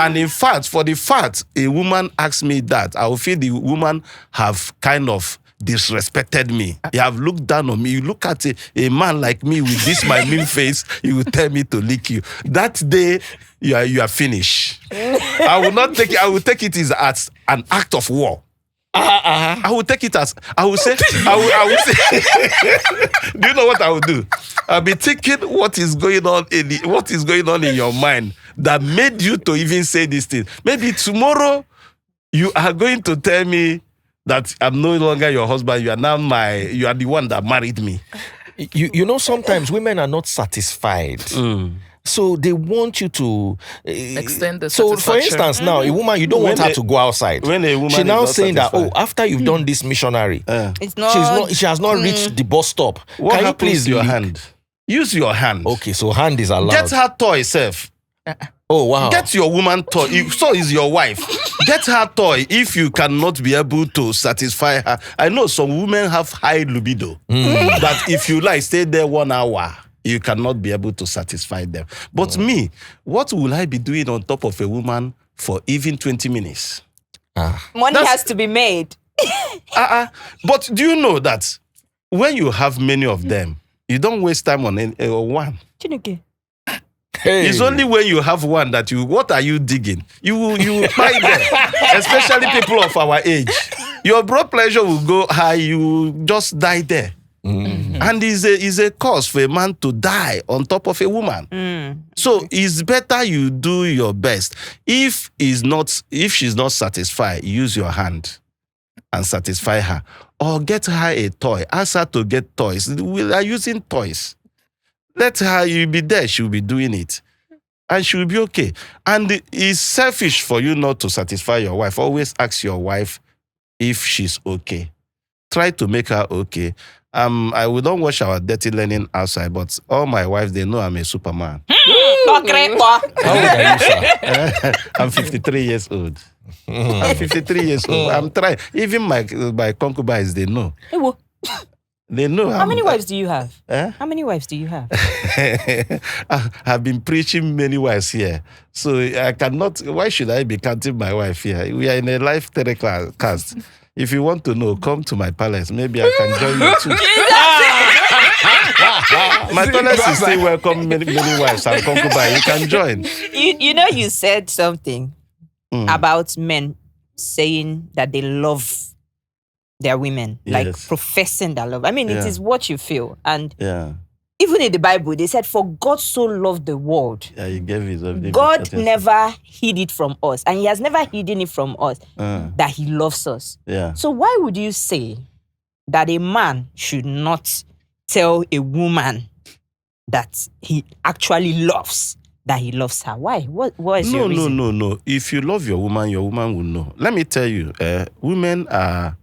And in fact, for the fact a woman asks me that, I will feel the woman have kind of disrespected me. You have looked down on me. You look at a man like me with this my mean face, you will tell me to lick you. That day, you are finished. I will not take it. I will take it as an act of war. I will take it as, I will say, do you know what I will do? I'll be thinking what is going on in your mind that made you to even say this thing. Maybe tomorrow you are going to tell me that I'm no longer your husband. You are now you are the one that married me. You know, sometimes women are not satisfied. So they want you to extend the So for instance, now a woman, you don't want her to go outside. When a woman she's now saying satisfied, that, after you've done this missionary, she has not reached the bus stop. What Can you happens please to your hand? Use your hand. Okay, so hand is allowed. Get her toy, self. Oh wow. Get your woman toy. So is your wife. Get her toy if you cannot be able to satisfy her. I know some women have high libido. That if you like, stay there 1 hour. You cannot be able to satisfy them. But me, what will I be doing on top of a woman for even 20 minutes? Money has to be made. But do you know that when you have many of them, you don't waste time on one? Hey. It's only when you have one that what are you digging? You buy them, especially people of our age. Your blood pressure will go high, you just die there. And it's a cause for a man to die on top of a woman. So it's better you do your best. If she's not satisfied, use your hand and satisfy her. Or get her a toy. Ask her to get toys. We are using toys. Let her, you'll be there, she'll be doing it. And she'll be okay. And it's selfish for you not to satisfy your wife. Always ask your wife if she's okay. Try to make her okay. I will not wash our dirty linen outside, but all my wives, they know I'm a superman. How old are you, sir? I'm 53 years old. I'm 53 years old. I'm trying. Even my concubines, they know. They know. How many wives do you have? How many wives do you have? I've been preaching many wives here. So I cannot, why should I be counting my wife here? We are in a live telecast. If you want to know, come to my palace. Maybe I can join you too. My toilet is still welcome many wives and concubines. You can join. You said something about men saying that they love their women, like professing that love. I mean, it is what you feel. And even in the Bible, they said, for God so loved the world. Yeah, he gave his love. God never hid it from us. And he has never hidden it from us that he loves us. Yeah. So why would you say that a man should not tell a woman that he actually loves, that he loves her? Why? What is your reason? No. If you love your woman will know. Let me tell you, women are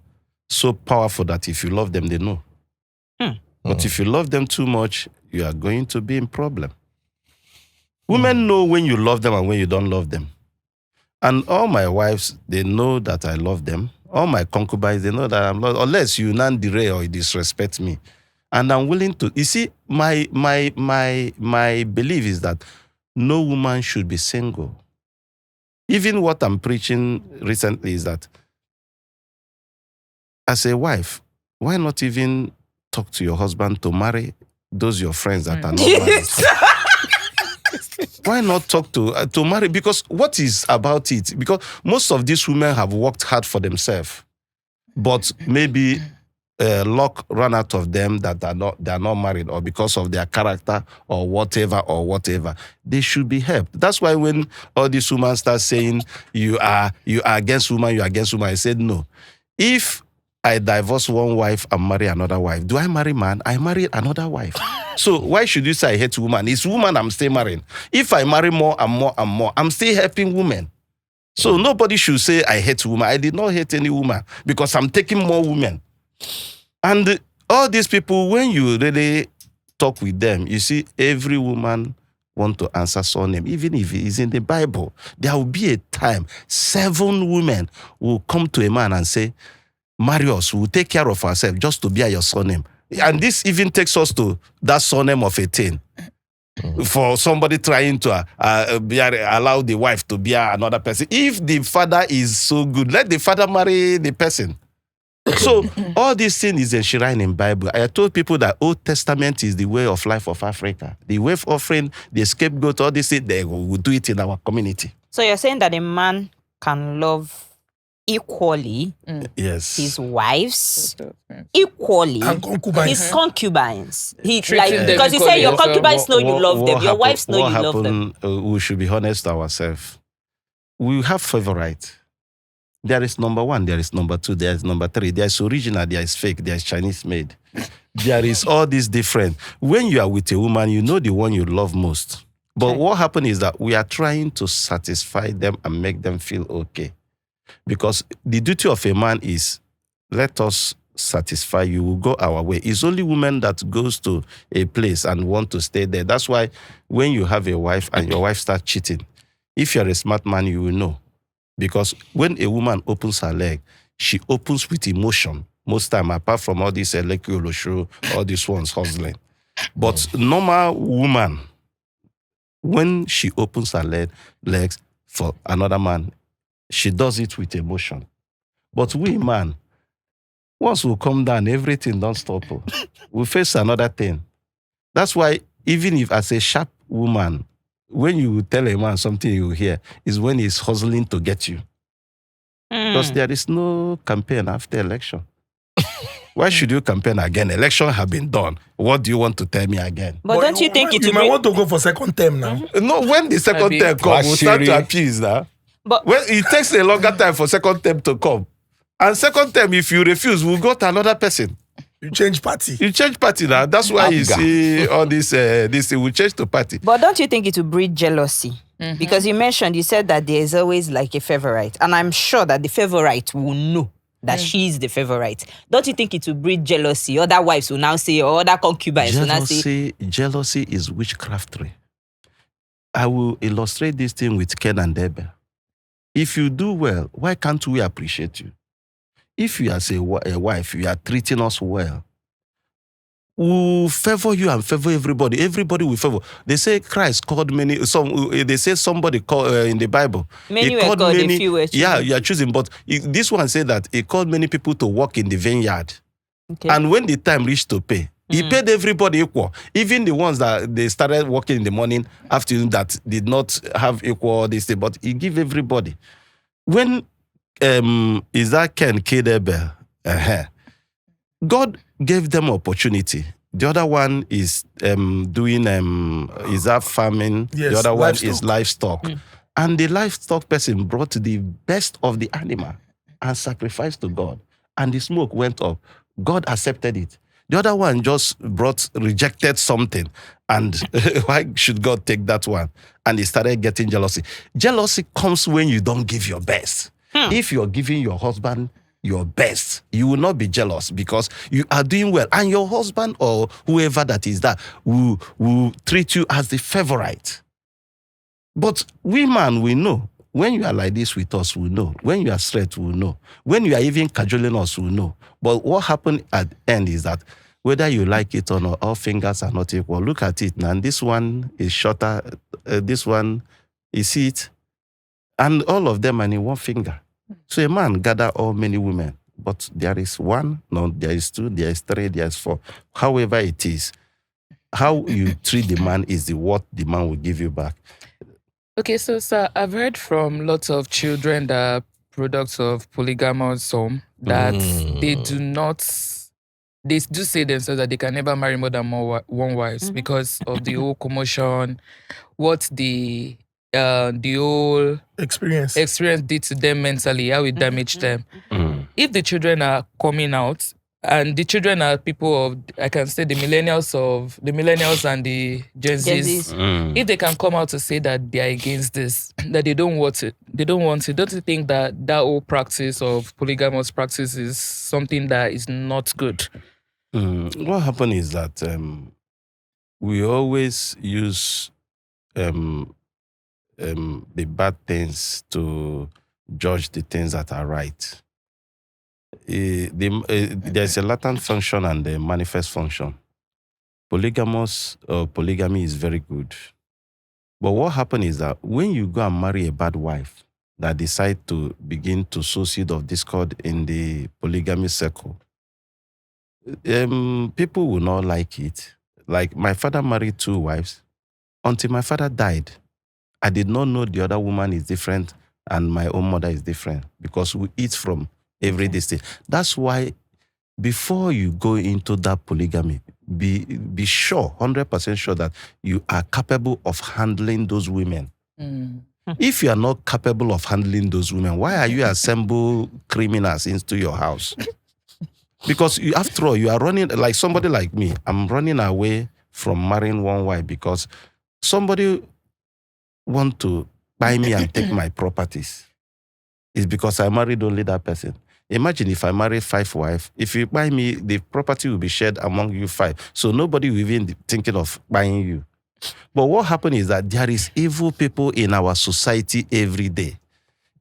so powerful that if you love them, they know. But if you love them too much, you are going to be in problem. Women know when you love them and when you don't love them. And all my wives, they know that I love them. All my concubines, they know that I'm not, unless you non-derail or you disrespect me. And I'm willing to, you see, my belief is that no woman should be single. Even what I'm preaching recently is that as a wife, why not even talk to your husband to marry those your friends that are not married? Why not talk to marry? Because what is about it? Because most of these women have worked hard for themselves, but maybe luck ran out of them that they are not married, or because of their character or whatever. They should be helped. That's why when all these women start saying you are against woman, I said no. If I divorce one wife and marry another wife, do I marry man? I marry another wife. So why should you say I hate woman? It's woman I'm still marrying. If I marry more and more and more, I'm still helping women. So nobody should say I hate woman. I did not hate any woman because I'm taking more women. And all these people, when you really talk with them, you see every woman want to answer surname. Even if it is in the Bible, there will be a time 7 women will come to a man and say, marry us, we'll take care of ourselves just to bear your surname. And this even takes us to that surname of a thing. For somebody trying to allow the wife to bear another person. If the father is so good, let the father marry the person. So all these things is enshrined in Bible. I told people that Old Testament is the way of life of Africa. The wave offering, the scapegoat, all these things, they will do it in our community. So you're saying that a man can love equally his wives, equally and concubines. his concubines. Treating them because you say your equally. concubines know you love them, your wives know you love them. We should be honest to ourselves. We have favorite. There is number 1, there is number 2, there is number 3, there is original, there is fake, there is Chinese made. There is all these different. When you are with a woman, you know the one you love most. But what happened is that we are trying to satisfy them and make them feel okay. Because the duty of a man is, let us satisfy you, we'll go our way. It's only women that goes to a place and want to stay there. That's why when you have a wife and your wife starts cheating, if you're a smart man, you will know. Because when a woman opens her leg, she opens with emotion. Most time, apart from all this show, all these ones hustling. But normal woman, when she opens her legs for another man, she does it with emotion. But we, man, once we come down, everything don't stop. We face another thing. That's why even if as a sharp woman, when you tell a man something you hear, is when he's hustling to get you. Because there is no campaign after election. Why should you campaign again? Election have been done. What do you want to tell me again? But don't you think you might want to go for second term now? No, when the second term comes, we'll start to appease now. But well, it takes a longer time for second term to come. And second term, if you refuse, we'll go to another person. You change party. You change party now. That's why you see all this we change to party. But don't you think it will breed jealousy? Because you said that there is always like a favorite. And I'm sure that the favorite will know that she's the favorite. Don't you think it will breed jealousy? Other wives will now say, or other concubines will now say. Jealousy is witchcraftry. I will illustrate this thing with Ken and Abel. If you do well, why can't we appreciate you? If you as a wife, you are treating us well, we'll favor you and favor everybody. Everybody will favor. They say Christ called many. They say somebody called in the Bible. Many were called, a few were chosen. Yeah, you are choosing. But this one said that he called many people to work in the vineyard. Okay. And when the time reached to pay, He paid everybody equal. Even the ones that they started working in the morning, afternoon, that did not have equal this thing, but he give everybody. When Isaac and killed Abel, God gave them opportunity. The other one is doing Isaac farming. Yes, the other livestock. one is livestock. And the livestock person brought the best of the animal and sacrificed to God. And the smoke went up. God accepted it. The other one just rejected something. And why should God take that one? And he started getting jealousy. Jealousy comes when you don't give your best. If you're giving your husband your best, you will not be jealous because you are doing well. And your husband or whoever that is that will treat you as the favorite. But we know. When you are like this with us, we know. When you are straight, we know. When you are even cajoling us, we know. But what happened at the end is that whether you like it or not, all fingers are not equal. Look at it now. This one is shorter. This one, you see it? And all of them are in one finger. So a man gather all many women. But there is one, no, there is two, there is three, there is four. However it is, how you treat the man is what the man will give you back. Okay, so sir, I've heard from lots of children that are products of polygamous home that they do say themselves that they can never marry more than one wife because of the whole commotion, what the whole Experience did to them mentally, how it damaged them. If the children are coming out, and the children are people of, I can say, the millennials and the Gen Zs. If they can come out to say that they are against this, that they don't want it, don't you think that whole practice of polygamous practice is something that is not good? What happened is that we always use the bad things to judge the things that are right. There's a latent function and a manifest function. Polygamy is very good. But what happens is that when you go and marry a bad wife that decide to begin to sow seed of discord in the polygamy circle, people will not like it. Like my father married 2 wives. Until my father died, I did not know the other woman is different and my own mother is different because we eat from every day. That's why before you go into that polygamy, be sure, 100% sure that you are capable of handling those women. If you are not capable of handling those women, why are you assemble criminals into your house? Because after all, you are running, like somebody like me, I'm running away from marrying one wife because somebody want to buy me and take my properties. It's because I married only that person. Imagine if I marry 5 wives. If you buy me, the property will be shared among you 5. So nobody will even be thinking of buying you. But what happened is that there is evil people in our society every day.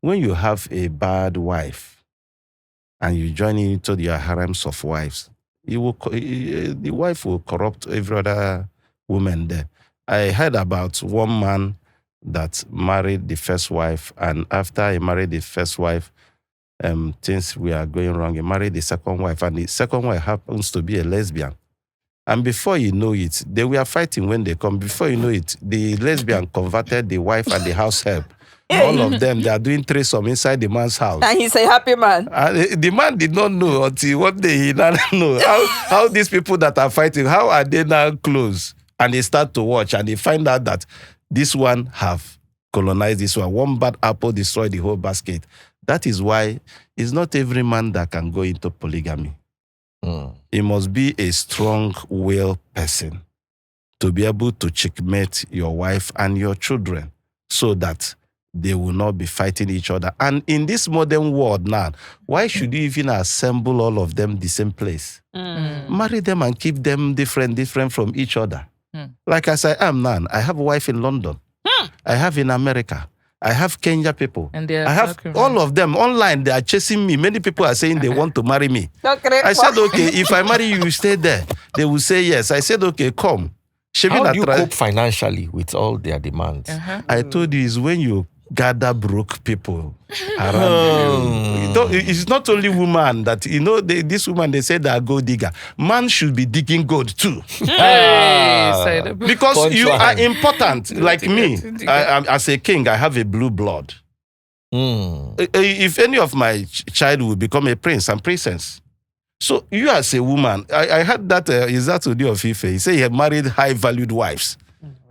When you have a bad wife and you join into your harems of wives, the wife will corrupt every other woman there. I heard about one man that married the first wife, and after he married the first wife, things were going wrong. He married the second wife, and the second wife happens to be a lesbian. And before you know it, they were fighting when they come. Before you know it, the lesbian converted the wife and the house help. All of them, they are doing threesome inside the man's house. And he's a happy man. And the man did not know until one day he now know how these people that are fighting, how are they now close? And they start to watch and they find out that this one have colonized this one. One bad apple destroyed the whole basket. That is why it's not every man that can go into polygamy. It must be a strong-willed person to be able to checkmate your wife and your children so that they will not be fighting each other. And in this modern world now, why should you even assemble all of them the same place? Marry them and keep them different from each other. Like as I am now, I have a wife in London. I have in America. I have Kenya people. And I have all of them online. They are chasing me. Many people are saying they want to marry me. I said, okay, if I marry you, you stay there. They will say yes. I said, okay, come. How do you cope financially with all their demands? I told you is when you gather broke people around you. It's not only woman that, this woman, they say they're gold digger. Man should be digging gold too. Because you are important. Like me, as a king, I have a blue blood. If any of my child will become a prince and princess. So you as a woman, I heard that Izatudi of Ife, he said he had married high-valued wives.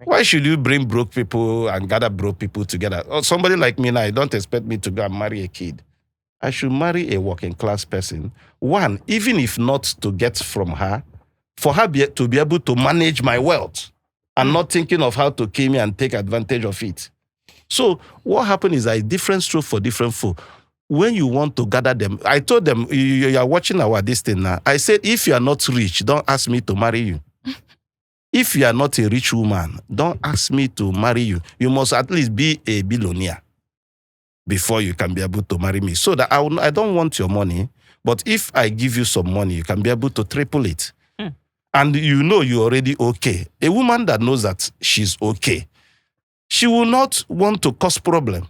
Why should you bring broke people and gather broke people together? Or somebody like me now, don't expect me to go and marry a kid. I should marry a working class person. One, even if not to get from her, for her to be able to manage my wealth and not thinking of how to kill me and take advantage of it. So what happened is a different stroke for different folk. When you want to gather them, I told them, you are watching this thing now. I said, if you are not rich, don't ask me to marry you. If you are not a rich woman, don't ask me to marry you. You must at least be a billionaire before you can be able to marry me. So that I don't want your money, but if I give you some money, you can be able to triple it. And you're already okay. A woman that knows that she's okay, she will not want to cause problem.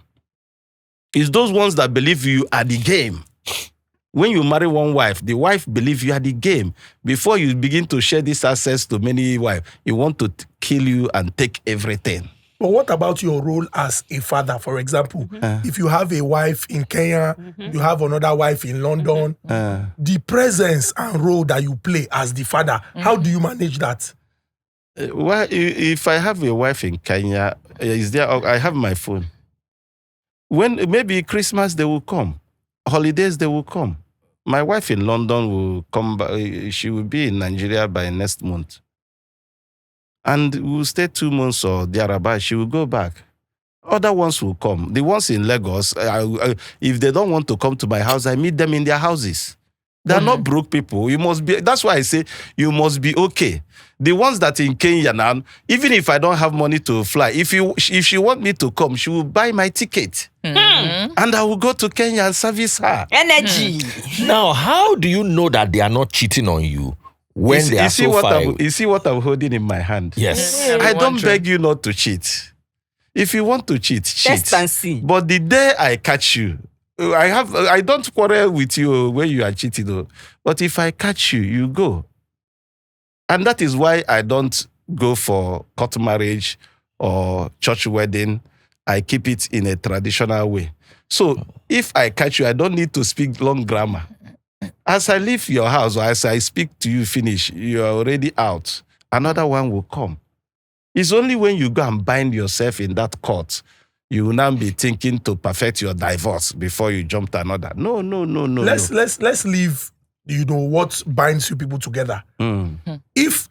It's those ones that believe you are the game. When you marry one wife, the wife believes you are the game. Before you begin to share this access to many wives, you want to kill you and take everything. But what about your role as a father? For example, if you have a wife in Kenya, you have another wife in London, the presence and role that you play as the father, how do you manage that? Well, if I have a wife in Kenya, I have my phone. When maybe Christmas they will come, holidays they will come. My wife in London will come back. She will be in Nigeria by next month. And we'll stay 2 months or thereabout. She will go back. Other ones will come. The ones in Lagos, if they don't want to come to my house, I meet them in their houses. They are not broke people. You must be. That's why I say you must be okay. The ones that in Kenya now, even if I don't have money to fly, if she want me to come, she will buy my ticket. And I will go to Kenya and service her. Energy. Now, how do you know that they are not cheating on you when they are so far? You see what I'm holding in my hand? Yes. I don't beg you not to cheat. If you want to cheat, cheat. Test and see. But the day I catch you, I don't quarrel with you when you are cheating, though. But if I catch you, you go. And that is why I don't go for court marriage or church wedding. I keep it in a traditional way. So if I catch you, I don't need to speak long grammar. As I leave your house or as I speak to you finish, you are already out. Another one will come. It's only when you go and bind yourself in that court, you will now be thinking to perfect your divorce before you jump to another. No. Let's leave, what binds you people together. If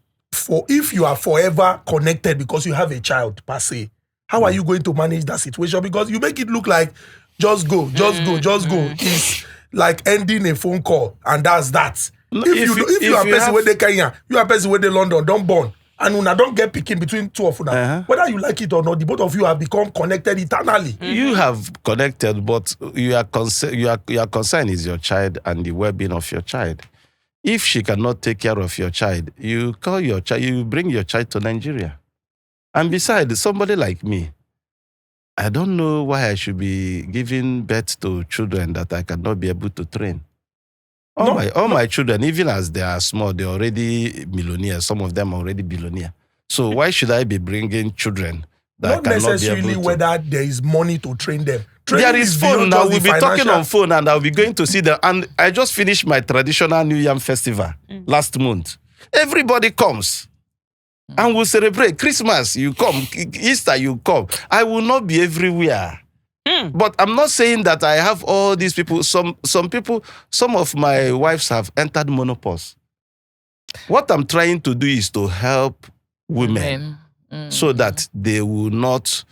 you are forever connected because you have a child, per se, how are you going to manage that situation? Because you make it look like just go. It's like ending a phone call, and that's that. If you are a person where they Kenya, you are a person where they London, don't born. And una don't get picking between two of una. Whether you like it or not, the both of you have become connected eternally. You have connected, but your concern is your child and the well-being of your child. If she cannot take care of your child, you call your child, you bring your child to Nigeria. And besides, somebody like me, I don't know why I should be giving birth to children that I cannot be able to train. All my children, even as they are small, they're already millionaires. Some of them are already billionaires. So why should I be bringing children that not I cannot necessarily be able to? whether there is money to train them. There is phone now. We'll be talking on phone and I'll be going to see them. And I just finished my traditional New Yam festival last month. Everybody comes. And we'll celebrate. Christmas, you come. Easter, you come. I will not be everywhere. But I'm not saying that I have all these people. Some people, some of my wives have entered menopause. What I'm trying to do is to help women so that they will not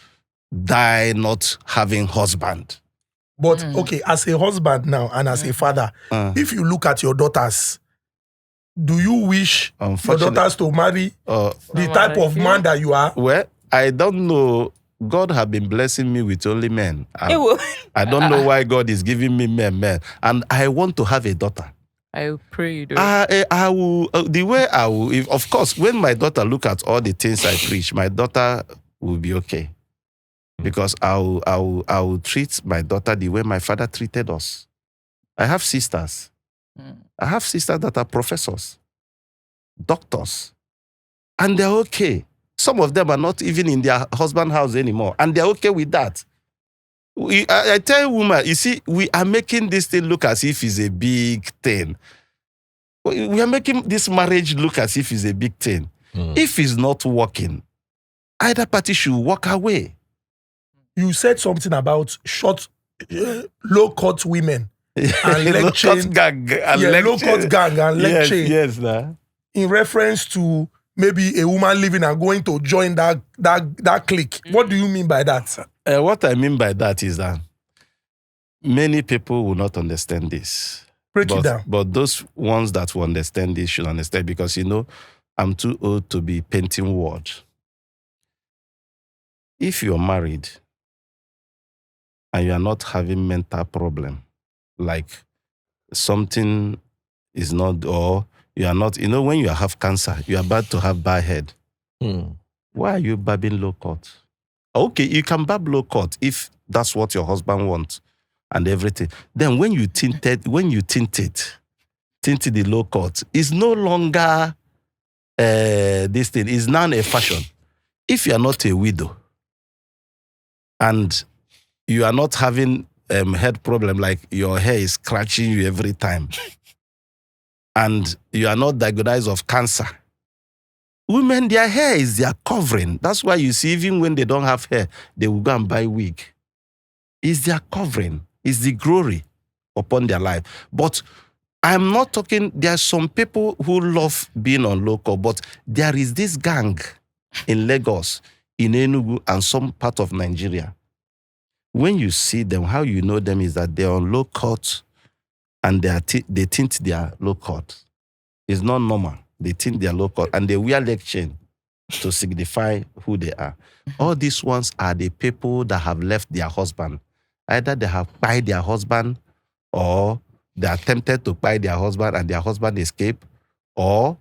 die not having husband. But okay, as a husband now and as a father, if you look at your daughters, do you wish your daughters to marry the type of man that you are? Well, I don't know. God has been blessing me with only men. I don't know why God is giving me men. And I want to have a daughter. I pray you do. I will, the way I will, of course, when my daughter look at all the things I preach, my daughter will be okay. because I'll treat my daughter the way my father treated us. I have sisters. I have sisters that are professors, doctors, and they're okay. Some of them are not even in their husband's house anymore, and they're okay with that. I tell you, woman, you see, we are making this thing look as if it's a big thing. We are making this marriage look as if it's a big thing. If it's not working, either party should walk away. You said something about short, low-cut women and leg chain. Low-cut gang and low-cut gang and leg chain. Yes, nah. In reference to maybe a woman leaving and going to join that clique. What do you mean by that? What I mean by that is that many people will not understand this. Break it down. But those ones that will understand this should understand, because, I'm too old to be painting words. If you're married and you are not having mental problem, like something is not, or you are not, when you have cancer, you are about to have bad head. Why are you babbing low cut? Okay, you can barb low cut if that's what your husband wants and everything. Then when you tinted the low cut, it's no longer this thing. It's now a fashion. If you are not a widow and you are not having head problem, like your hair is scratching you every time, and you are not diagnosed of cancer, women, their hair is their covering. That's why you see, even when they don't have hair, they will go and buy wig. It's their covering. It's the glory upon their life. But I'm not talking, there are some people who love being on local, but there is this gang in Lagos, in Enugu, and some part of Nigeria. When you see them, how you know them is that they're on low cut and they tint their low cut. It's not normal. They tint their low cut and they wear leg chain to signify who they are. All these ones are the people that have left their husband. Either they have buy their husband, or they are tempted to buy their husband and their husband escape, or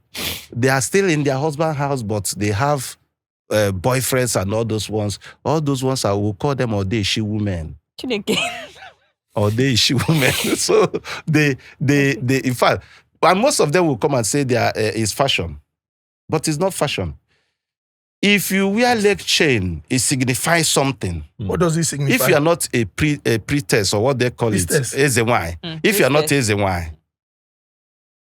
they are still in their husband's house, but they have boyfriends and all those ones. All those ones, I will call them Odeshi women. Odeshi women. So they, in fact, and most of them will come and say it's fashion, but it's not fashion. If you wear leg chain, it signifies something. What does it signify? If you are not a priestess, or what they call Priestess. it, Ezewai. If you are not Ezewai,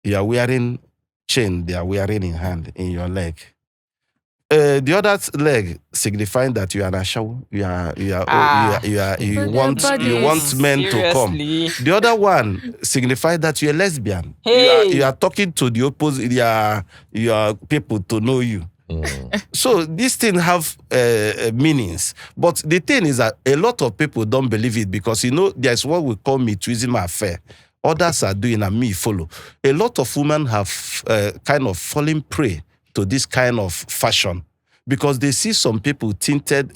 you are wearing chain, they are wearing in hand, in your leg. The other leg signifying that you are Ashawu, you want men to come. The other one signifies that you are lesbian. Hey. You are talking to the opposite. You are people to know you. So these things have meanings. But the thing is that a lot of people don't believe it, because there's what we call mutuism affair. Others are doing and me follow. A lot of women have kind of fallen prey to this kind of fashion, because they see some people tinted,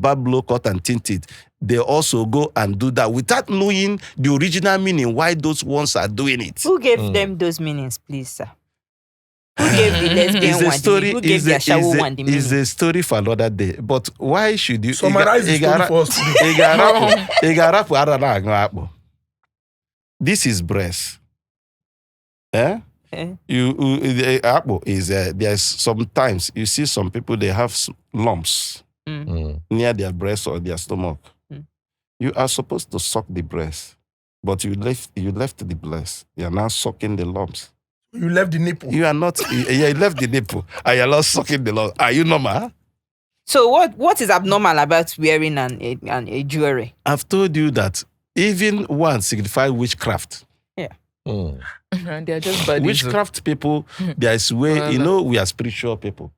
barb low cut and tinted. They also go and do that without knowing the original meaning why those ones are doing it. Who gave them those meanings, please, sir? Who gave the lesbian one the meaning? Who gave the Ashawo one the meaning? It's a story for another day. But why should you summarize the story for us? This is breast. Apple is there's sometimes you see some people, they have lumps near their breast or their stomach. You are supposed to suck the breast, but you left the breast. You are now sucking the lumps. You left the nipple. You are not. You left the nipple, and you are not sucking the lumps. Are you normal? So what is abnormal about wearing a jewelry? I've told you that even one signifies witchcraft. Yeah. And they're just buddies. Witchcraft people, there's way, we are spiritual people.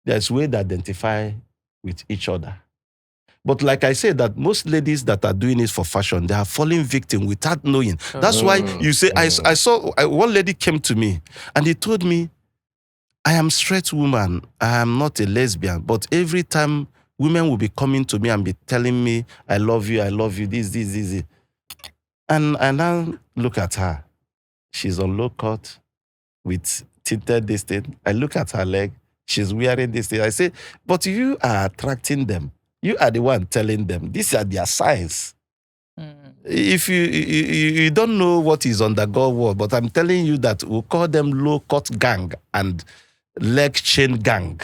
There's way to identify with each other. But like I said, that most ladies that are doing it for fashion, they are falling victim without knowing. That's why you say, I saw one lady came to me and he told me, I am straight woman. I am not a lesbian. But every time women will be coming to me and be telling me, I love you, this. And I now look at her. She's on low cut with tinted this thing. I look at her leg. She's wearing this thing. I say, but you are attracting them. You are the one telling them. These are their signs. If you don't know what is on the God word, but I'm telling you that we'll call them low-cut gang and leg chain gang.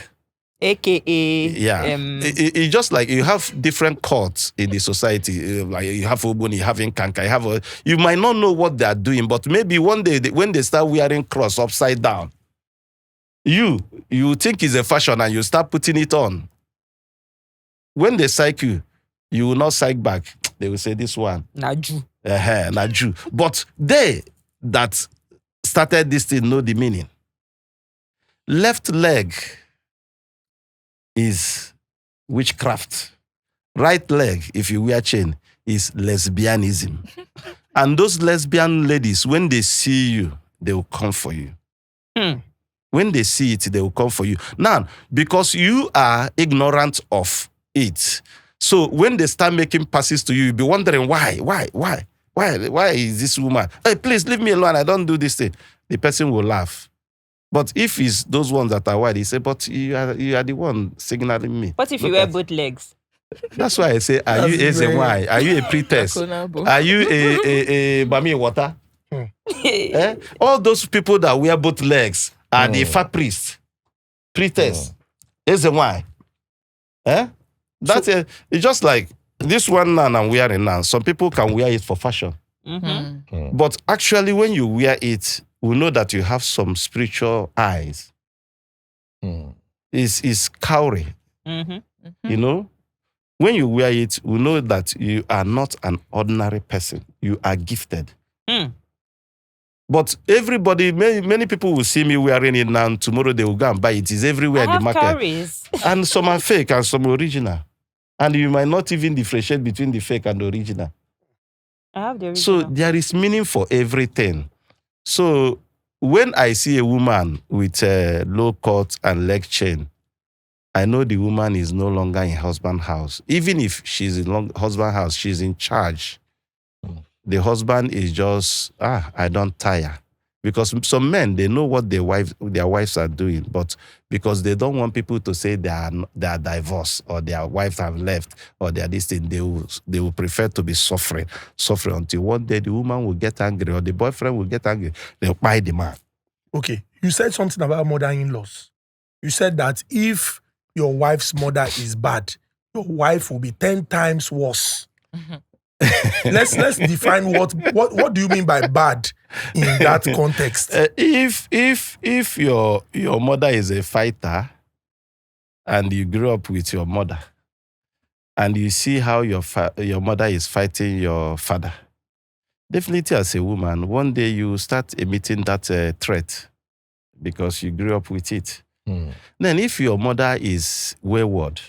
AKA. Yeah. It's just like you have different courts in the society. Like you have Obuni, you have Nkanka, you might not know what they are doing, but maybe one day when they start wearing cross upside down, you think it's a fashion and you start putting it on. When they psych you, you will not psych back. They will say this one. Naju. Naju. But they that started this thing know the meaning. Left leg is witchcraft. Right leg, if you wear chain, is lesbianism. And those lesbian ladies, when they see you, they will come for you. When they see it, they will come for you. Now, because you are ignorant of it, so when they start making passes to you, you'll be wondering why is this woman? Hey, please leave me alone. I don't do this thing. The person will laugh. But if it's those ones that are white, he say, but you are the one signaling me. What if you wear both legs? That's why I say, are you AZY? Are you a pretest? Are you a Bami water? All those people that wear both legs are the fat priest, pretest, AZY. That's it's just like this one now I'm wearing now. Some people can wear it for fashion. But actually, when you wear it, we know that you have some spiritual eyes. It's cowrie. You know? When you wear it, we know that you are not an ordinary person. You are gifted. But everybody, many people will see me wearing it now. Tomorrow they will go and buy it. It's everywhere in the market. Cowries. And some are fake and some original. And you might not even differentiate between the fake and the original. I have the original. So there is meaning for everything. So when I see a woman with a low cut and leg chain, I know the woman is no longer in husband's house. Even if she's in husband's house, she's in charge. The husband is just, I don't tire. Because some men, they know what their wives are doing, but because they don't want people to say they are divorced or their wives have left or they are this thing, they will prefer to be suffering until one day the woman will get angry or the boyfriend will get angry. They'll buy the man. Okay, you said something about mother-in-laws. You said that if your wife's mother is bad, your wife will be 10 times worse. Let's define what do you mean by bad in that context? If your mother is a fighter and you grew up with your mother and you see how your mother is fighting your father, definitely as a woman, one day you start emitting that threat because you grew up with it. Then if your mother is wayward,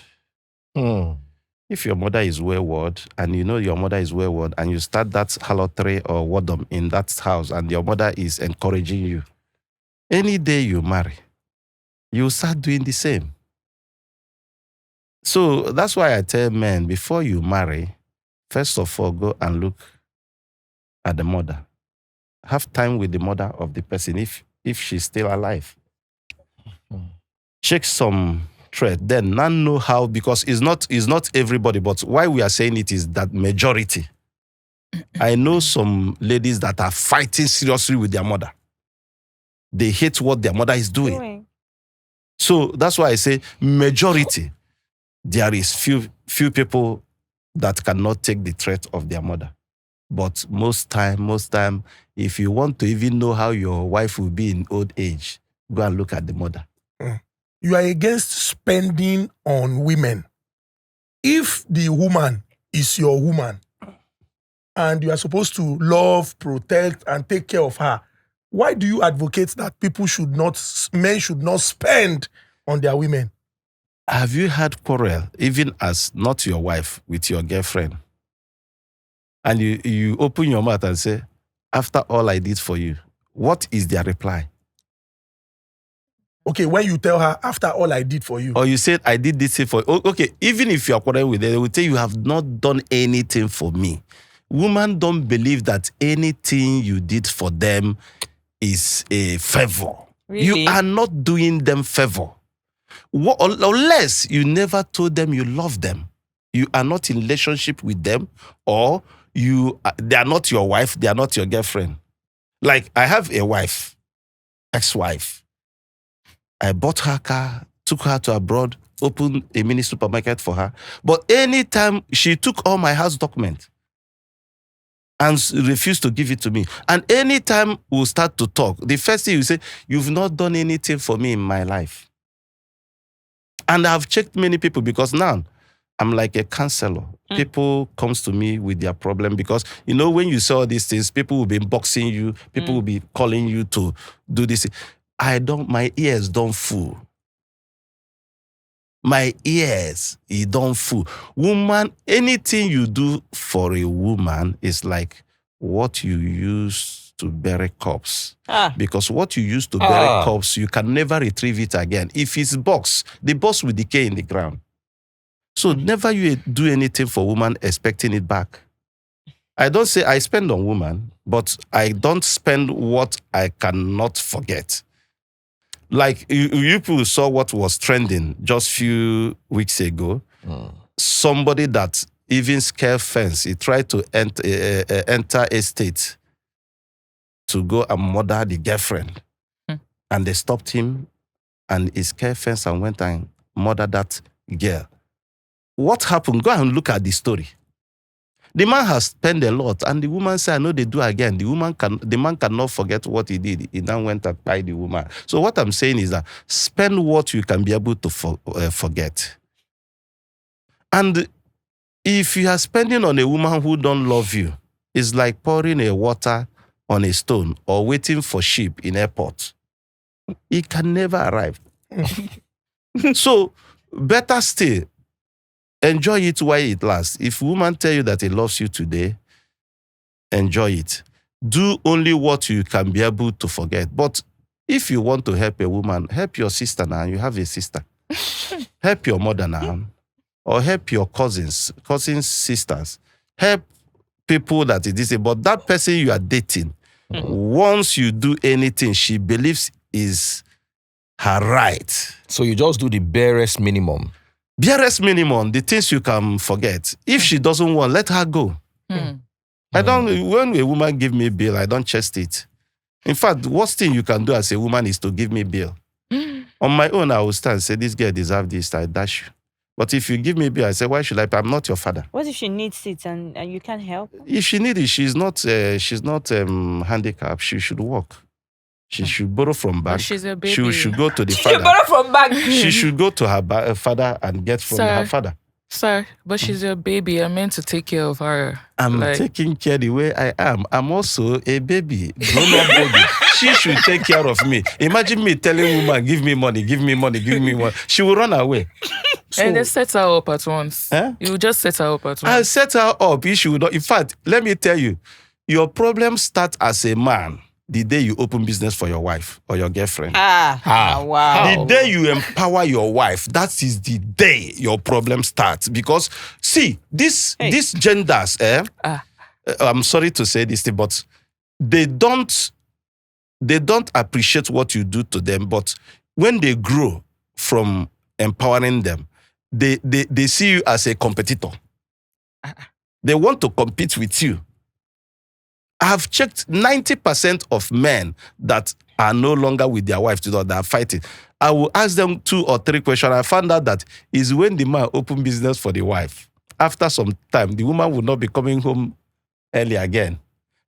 if your mother is wayward and you know your mother is wayward and you start that harlotry or wardom in that house and your mother is encouraging you, any day you marry, you start doing the same. So that's why I tell men, before you marry, first of all, go and look at the mother. Have time with the mother of the person if she's still alive. Check some threat, then now know how, because it's not everybody, but why we are saying it is that majority. I know some ladies that are fighting seriously with their mother. They hate what their mother is doing. So that's why I say majority. There is few people that cannot take the threat of their mother. But most time, if you want to even know how your wife will be in old age, go and look at the mother. You are against spending on women. If the woman is your woman and you are supposed to love, protect, and take care of her, why do you advocate that men should not spend on their women? Have you had quarrel, even as not your wife, with your girlfriend? And you open your mouth and say, after all I did for you, what is their reply? Okay, when you tell her, after all I did for you. Or you said, I did this thing for you. Okay, even if you are quarreling with them, they will tell you have not done anything for me. Women don't believe that anything you did for them is a favor. Really? You are not doing them favor. Unless you never told them you love them. You are not in relationship with them, or they are not your wife, they are not your girlfriend. Like, I have a wife, ex-wife. I bought her car, took her to abroad, opened a mini supermarket for her. But anytime she took all my house documents and refused to give it to me. And anytime we'll start to talk, the first thing you say, you've not done anything for me in my life. And I've checked many people because now I'm like a counselor. People comes to me with their problem because, when you say all these things, people will be boxing you, people will be calling you to do this. My ears don't fool. My ears, it don't fool. Woman, anything you do for a woman is like what you use to bury corpse. Because what you use to bury corpse, you can never retrieve it again. If it's box, the box will decay in the ground. So never you do anything for woman expecting it back. I don't say I spend on woman, but I don't spend what I cannot forget. Like you people saw what was trending just few weeks ago. Somebody that even scare fence, he tried to enter a state to go and murder the girlfriend. And they stopped him and he scare fence and went and murdered that girl. What happened? Go and look at the story. The man has spent a lot, and the woman said, I know they do again. The man cannot forget what he did. He now went and tied the woman. So what I'm saying is that spend what you can be able to forget. And if you are spending on a woman who don't love you, it's like pouring a water on a stone or waiting for sheep in airport. It can never arrive. So better still, enjoy it while it lasts. If woman tell you that he loves you today, enjoy it. Do only what you can be able to forget. But if you want to help a woman, help your sister now. You have a sister. Help your mother now. Or help your cousins, sisters. Help people that is disabled. But that person you are dating, once you do anything she believes is her right. So you just do the barest minimum. Barest minimum, the things you can forget. If she doesn't want, let her go. When a woman give me bill, I don't chest it. In fact, the worst thing you can do as a woman is to give me bill. On my own, I will stand and say, this girl deserves this, I dash you. But if you give me bill, I say, why should I pay? I'm not your father. What if she needs it and you can't help? If she needs it, she's not handicapped. She should work. She should borrow from bank. She's a baby. She should go to the She father. borrow from bank. She should go to her father and get from her father. Sir, but she's your baby. I'm meant to take care of her. I'm taking care the way I am. I'm also a baby, grown-up baby. She should take care of me. Imagine me telling woman, give me money, give me money, give me money. She will run away. And then set her up at once. You just set her up at once. I'll set her up. She will not. In fact, let me tell you, your problem starts as a man the day you open business for your wife or your girlfriend. Wow. The day you empower your wife, that is the day your problem starts. Because, see, these genders, I'm sorry to say this thing, but they don't appreciate what you do to them. But when they grow from empowering them, they see you as a competitor. They want to compete with you. I have checked 90% of men that are no longer with their wives, that are fighting. I will ask them 2 or 3 questions. I found out that is when the man open business for the wife. After some time, the woman will not be coming home early again.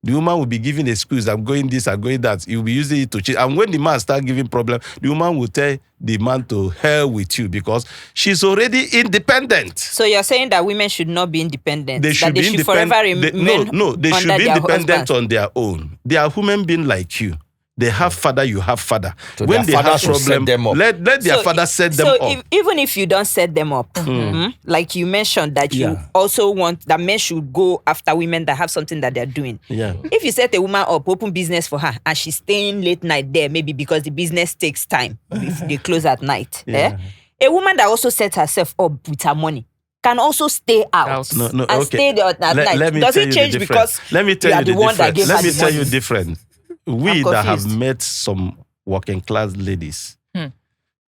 The woman will be giving excuse, I'm going this, I'm going that. You'll be using it to cheat. And when the man start giving problem, the woman will tell the man to hell with you because she's already independent. So you're saying that women should not be independent? They should be independent. Forever remain they should be independent husbands. on their own. They are human beings like you. They have father, you have father. So when they have problem, let their father set them up. Even if you don't set them up, like you mentioned that you also want that men should go after women that have something that they're doing. Yeah. If you set a woman up, open business for her, and she's staying late night there, maybe because the business takes time, if they close at night. A woman that also sets herself up with her money can also stay out and stay there at night. Does it change because let me tell you you are the one that gave her the money? Let me tell you different. We that have met some working class ladies,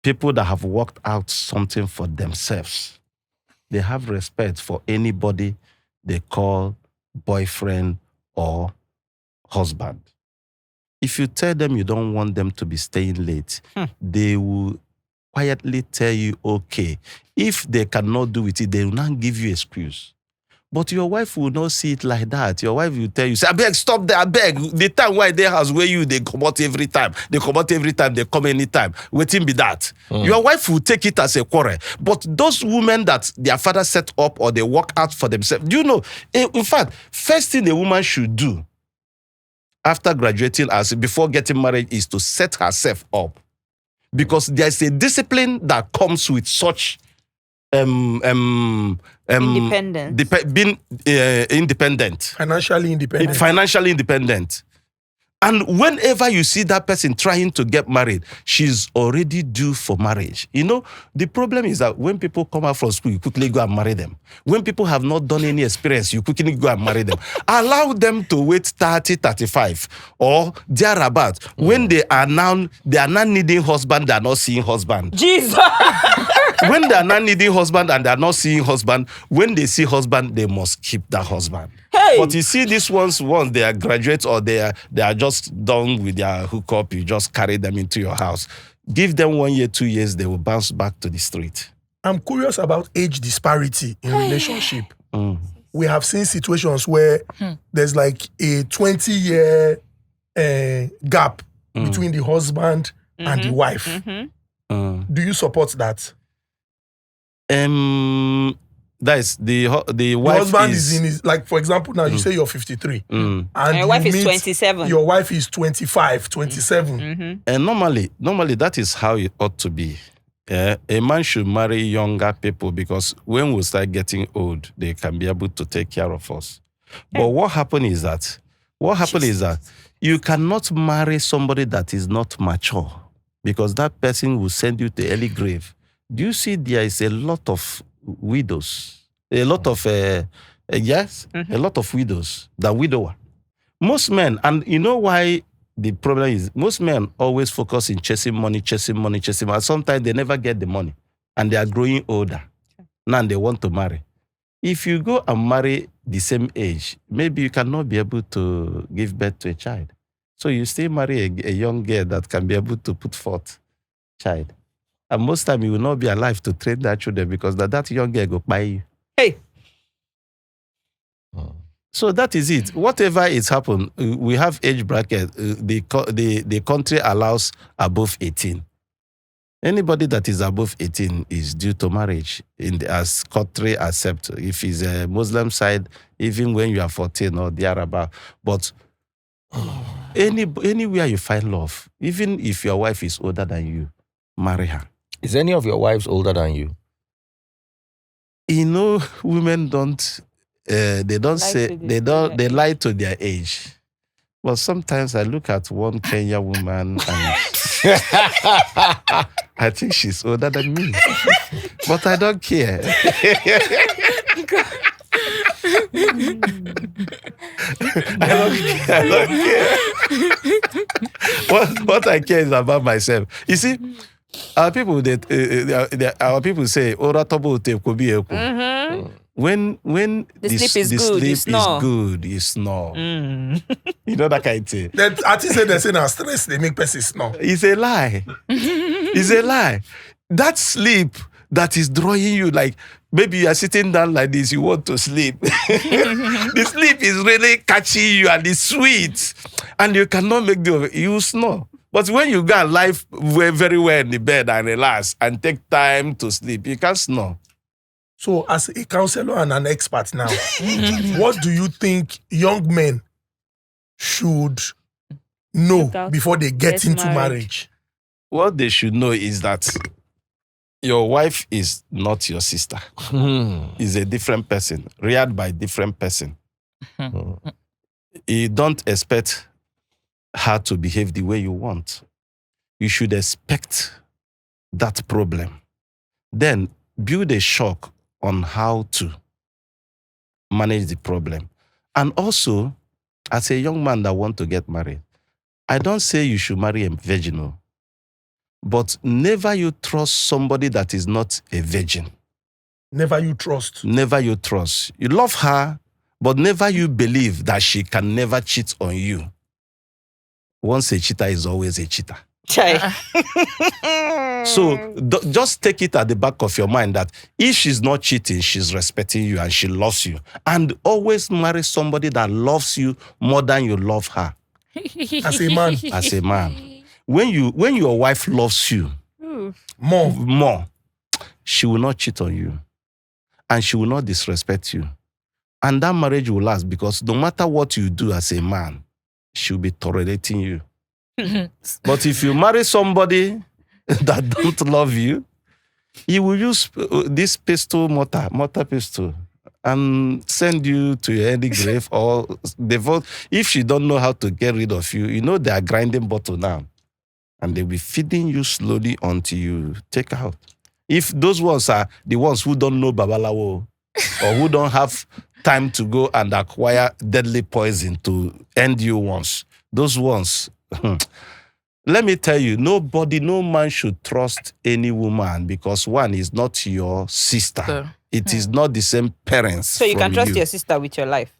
people that have worked out something for themselves, they have respect for anybody they call boyfriend or husband. If you tell them you don't want them to be staying late, they will quietly tell you, okay. If they cannot do it, they will not give you excuse. But your wife will not see it like that. Your wife will tell you, say, I beg, stop there, I beg. The time why they house where they come out every time. They come out every time, they come anytime. Waiting be that. Your wife will take it as a quarrel. But those women that their father set up or they work out for themselves, do you know, in fact, first thing a woman should do after graduating before getting married is to set herself up. Because there's a discipline that comes with such Independence. being independent. Financially independent. Financially independent. And whenever you see that person trying to get married, she's already due for marriage. You know, the problem is that when people come out from school, you quickly go and marry them. When people have not done any experience, you quickly go and marry them. Allow them to wait 30, 35 or thereabout. When they are not needing husband, they are not seeing husband. Jesus! When they are not needing husband and they are not seeing husband, when they see husband, they must keep that husband. Hey! But you see these ones, once they are graduates or they are just done with their hookup, you just carry them into your house. Give them 1 year, 2 years, they will bounce back to the street. I'm curious about age disparity in relationship. We have seen situations where there's like a 20-year gap between the husband and the wife. Do you support that? That is the wife. The husband is in his, like, for example, now you say you're 53 and your wife is 27. Your wife is 25, 27. And normally that is how it ought to be. A man should marry younger people because when we start getting old, they can be able to take care of us. But what happened is that you cannot marry somebody that is not mature because that person will send you to early grave. Do you see there is a lot of widows? A lot of, a lot of widows, the widower. Most men, and you know why the problem is, most men always focus in chasing money, and sometimes they never get the money, and they are growing older. Now they want to marry. If you go and marry the same age, maybe you cannot be able to give birth to a child. So you still marry a young girl that can be able to put forth child. And most time you will not be alive to train that children because that young girl go buy you. Hey. So that is it. Whatever is happened, we have age bracket. The country allows above 18. Anybody that is above 18 is due to marriage as country accept. If it's a Muslim side, even when you are 14 or thereabout. But anywhere you find love, even if your wife is older than you, marry her. Is any of your wives older than you? You know, women don't. They lie to their age. But sometimes I look at one Kenyan woman and I think she's older than me. But I don't care. I don't care. What I care is about myself. You see, our people say, "Ora tobo te kobi eko." When the sleep is good, you snore. You know that kind of thing. That artists say they say now stress they make person snore. It's a lie. It's a lie. That sleep that is drawing you, like maybe you are sitting down like this, you want to sleep. The sleep is really catching you and it's sweet, and you cannot make you snore. But when you go and lie very well in the bed and relax and take time to sleep, you can't snore. So, as a counselor and an expert now, what do you think young men should know before they get into marriage? What they should know is that your wife is not your sister. Is a different person, reared by a different person. You don't expect her to behave the way you want. You should expect that problem. Then build a shock on how to manage the problem. And also, as a young man that wants to get married, I don't say you should marry a virgin, but never you trust somebody that is not a virgin. Never you trust. Never you trust. You love her, but never you believe that she can never cheat on you. Once a cheater is always a cheater. So just take it at the back of your mind that if she's not cheating, she's respecting you and she loves you. And always marry somebody that loves you more than you love her. As a man. As a man. When your wife loves you more, she will not cheat on you. And she will not disrespect you. And that marriage will last because no matter what you do as a man, she'll be tolerating you. But if you marry somebody that don't love you, he will use this mortar pistol, and send you to your early grave or divorce. If she don't know how to get rid of you, they are grinding bottle now. And they'll be feeding you slowly until you take out. If those ones are the ones who don't know Babalawo or who don't have time to go and acquire deadly poison to end you once, those ones, let me tell you, no man should trust any woman because one is not your sister. It is not the same parents. So you can trust your sister with your life?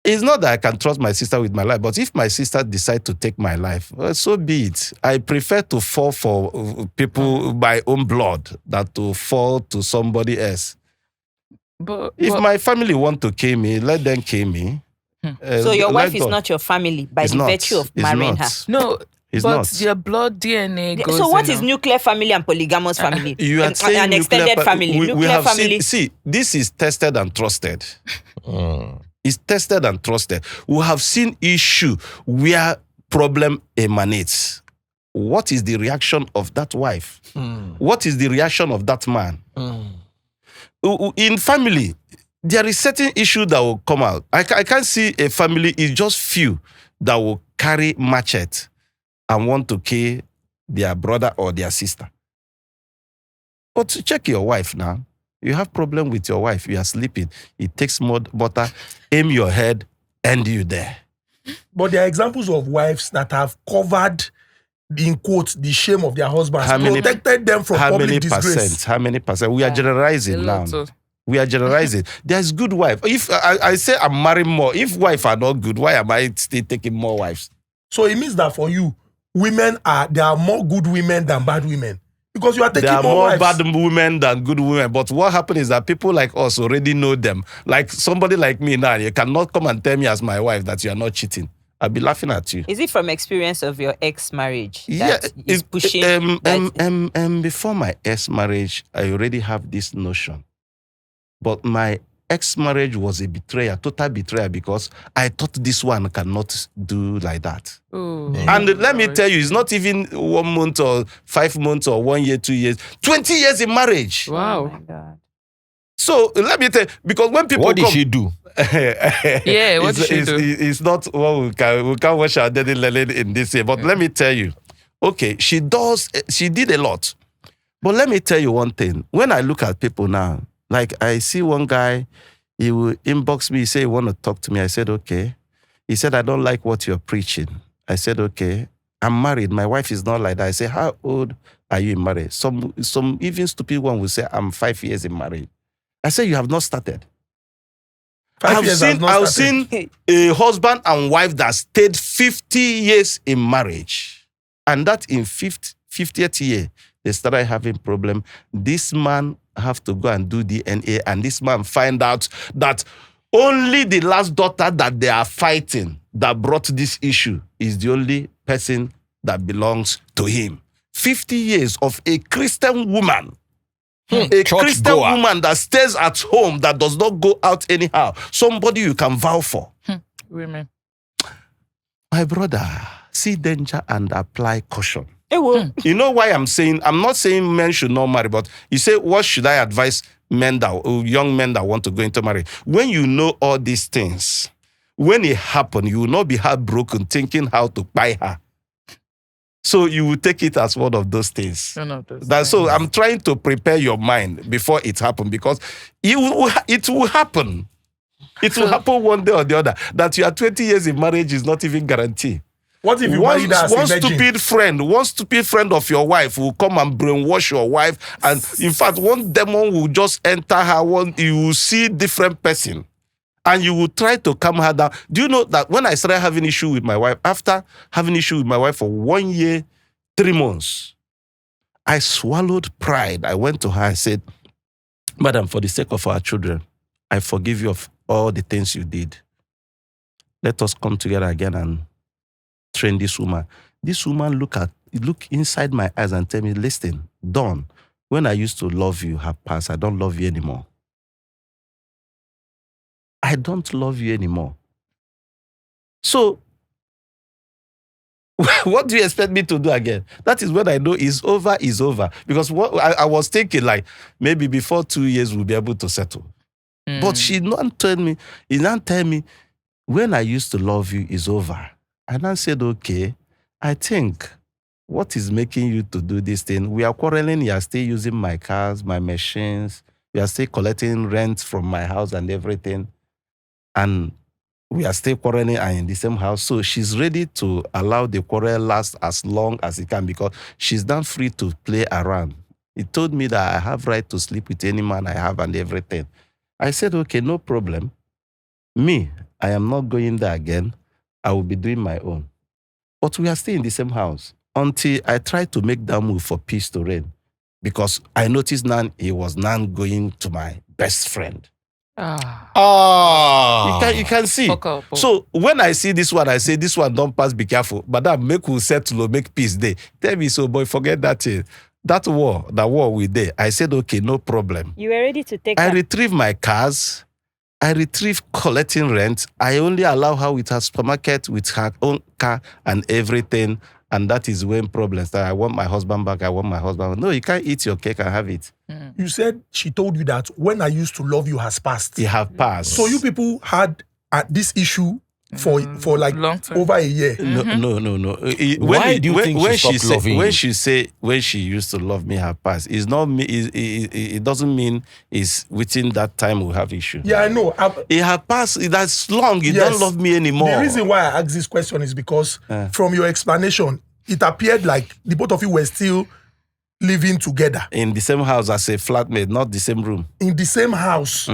It's not that I can trust my sister with my life, but if my sister decides to take my life, well, so be it. I prefer to fall for people by own blood than to fall to somebody else. But if my family want to kill me, let them kill me. So your wife is not your family by the virtue of marrying her? No. It's but not. Your blood DNA goes. So what is nuclear family and polygamous family? You are saying an extended family. We have family. See, this is tested and trusted. It's tested and trusted. We have seen issue where problem emanates. What is the reaction of that wife? What is the reaction of that man? In family, there is certain issue that will come out. I can't see a family, it's just few that will carry machete and want to kill their brother or their sister. But check your wife now. You have problem with your wife. You are sleeping. It takes more butter, aim your head, end you there. But there are examples of wives that have covered, in quotes, the shame of their husbands, protected them from public disgrace. How many percent? We are generalizing now. We are generalizing. There's good wife. If I say I'm marrying more, if wife are not good, why am I still taking more wives? So it means that for you, there are more good women than bad women. Because you are taking more wives. There are more bad women than good women. But what happens is that people like us already know them. Like somebody like me now, you cannot come and tell me as my wife that you are not cheating. I'll be laughing at you. Is it from experience of your ex-marriage that is pushing? Before my ex-marriage, I already have this notion. But my ex-marriage was a betrayal, total betrayal, because I thought this one cannot do like that. Ooh. And let me tell you, it's not even 1 month or 5 months or 1 year, 2 years, 20 years in marriage. Wow. Oh my God. So let me tell you, because when people What did she do? Yeah, what did she do? It's not what we can't watch our daddy Lele in this year. But let me tell you, okay, she did a lot. But let me tell you one thing. When I look at people now, like I see one guy, he will inbox me, he say, he want to talk to me. I said, okay. He said, I don't like what you're preaching. I said, okay. I'm married. My wife is not like that. I say, how old are you in marriage? Some even stupid one will say, I'm 5 years in marriage. I say, you have not started. I've seen a husband and wife that stayed 50 years in marriage. And that in 50th year, they started having problem. This man have to go and do DNA, and this man find out that only the last daughter that they are fighting that brought this issue is the only person that belongs to him. 50 years of a Christian woman. A Christian woman that stays at home, that does not go out anyhow. Somebody you can vow for. Women. My brother, see danger and apply caution. You know why I'm not saying men should not marry, but you say, what should I advise young men that want to go into marriage? When you know all these things, when it happens, you will not be heartbroken thinking how to buy her. So you will take it as one of those things. So I'm trying to prepare your mind before it happens, because it will happen. It will happen one day or the other. That you are 20 years in marriage is not even guaranteed. What if you married her as a virgin? One stupid friend of your wife will come and brainwash your wife, and in fact, one demon will just enter her. You will see different person, and you will try to calm her down. Do you know that when I started having issue with my wife, after having issue with my wife for 1 year, 3 months, I swallowed pride. I went to her and said, "Madam, for the sake of our children, I forgive you of all the things you did. Let us come together again and train this woman." This woman look inside my eyes and tell me, "Listen, Don, when I used to love you have passed. I don't love you anymore. I don't love you anymore." So, what do you expect me to do again? That is when I know is over. Because what I was thinking, like, maybe before 2 years we'll be able to settle. But she not tell me, when I used to love you is over. And I said, okay, I think what is making you to do this thing? We are quarreling, you are still using my cars, my machines, you are still collecting rent from my house and everything. And we are still quarreling and in the same house. So she's ready to allow the quarrel last as long as it can because she's not free to play around. He told me that I have right to sleep with any man I have and everything. I said, okay, no problem. Me, I am not going there again. I will be doing my own. But we are still in the same house until I tried to make that move for peace to reign. Because I noticed now he was now going to my best friend. You can see. So when I see this one, I say, this one don't pass, be careful. But that make we settle, make peace there. Tell me, so boy, forget that thing. That war we did. I said, okay, no problem. You were ready to take I retrieve my cars. I retrieve collecting rent. I only allow her with her supermarket, with her own car and everything. And that is when problems start. I want my husband back. No, you can't eat your cake and have it. You said she told you that when I used to love you has passed. It have passed. So you people had this issue for like over a year. No. Why do you think she stopped loving you? When she used to love me have passed, it's not me. It doesn't mean it's within that time we have issue. Yeah, I know. It has passed. That's long. You don't love me anymore. The reason why I asked this question is because from your explanation, it appeared like the both of you were still living together in the same house as a flatmate, not the same room. In the same house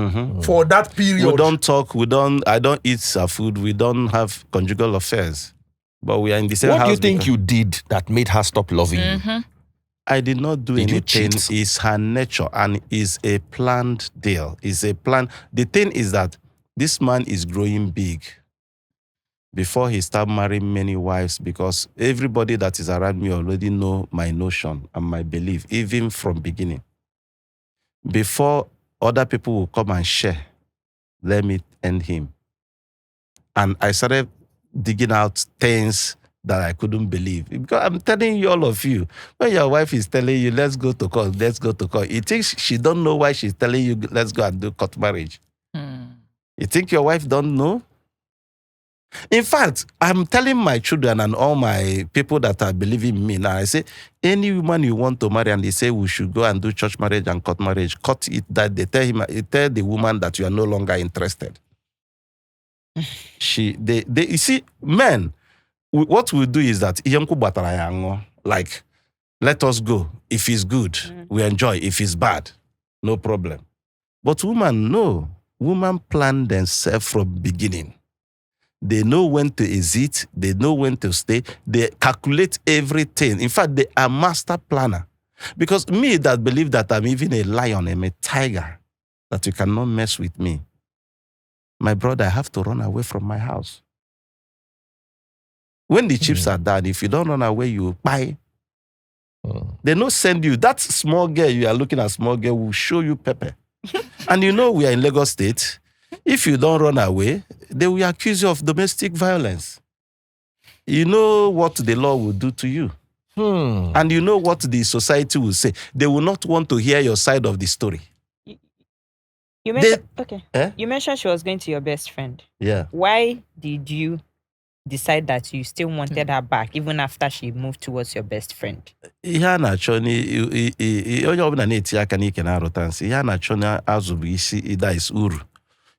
for that period. We don't talk. I don't eat her food. We don't have conjugal affairs. But we are in the same house. What do you think you did that made her stop loving you? I did not do anything. It's her nature and it's a planned deal. It's a plan. The thing is that this man is growing big before he start marrying many wives because everybody that is around me already know my notion and my belief, even from beginning. Before other people will come and share, let me end him. And I started digging out things that I couldn't believe. Because I'm telling you, all of you, when your wife is telling you, let's go to court, you think she don't know why she's telling you, let's go and do court marriage. You think your wife don't know? In fact, I'm telling my children and all my people that are believing in me now, I say, any woman you want to marry and they say we should go and do church marriage and court marriage, cut it that they tell the woman that you are no longer interested. You see, men, what we do is that, like, let us go. If it's good, we enjoy. If it's bad, no problem. But women, no. Women plan themselves from beginning. They know when to exit. They know when to stay. They calculate everything. In fact, they are master planner. Because me that believe that I'm even a lion, I'm a tiger, that you cannot mess with me. My brother, I have to run away from my house. When the chips are down, if you don't run away, you buy. They don't send you. That small girl, you are looking at small girl, will show you pepper. And you know we are in Lagos State. If you don't run away, they will accuse you of domestic violence. You know what the law will do to you. And you know what the society will say. They will not want to hear your side of the story. You mentioned, You mentioned she was going to your best friend. Yeah. Why did you decide that you still wanted her back even after she moved towards your best friend?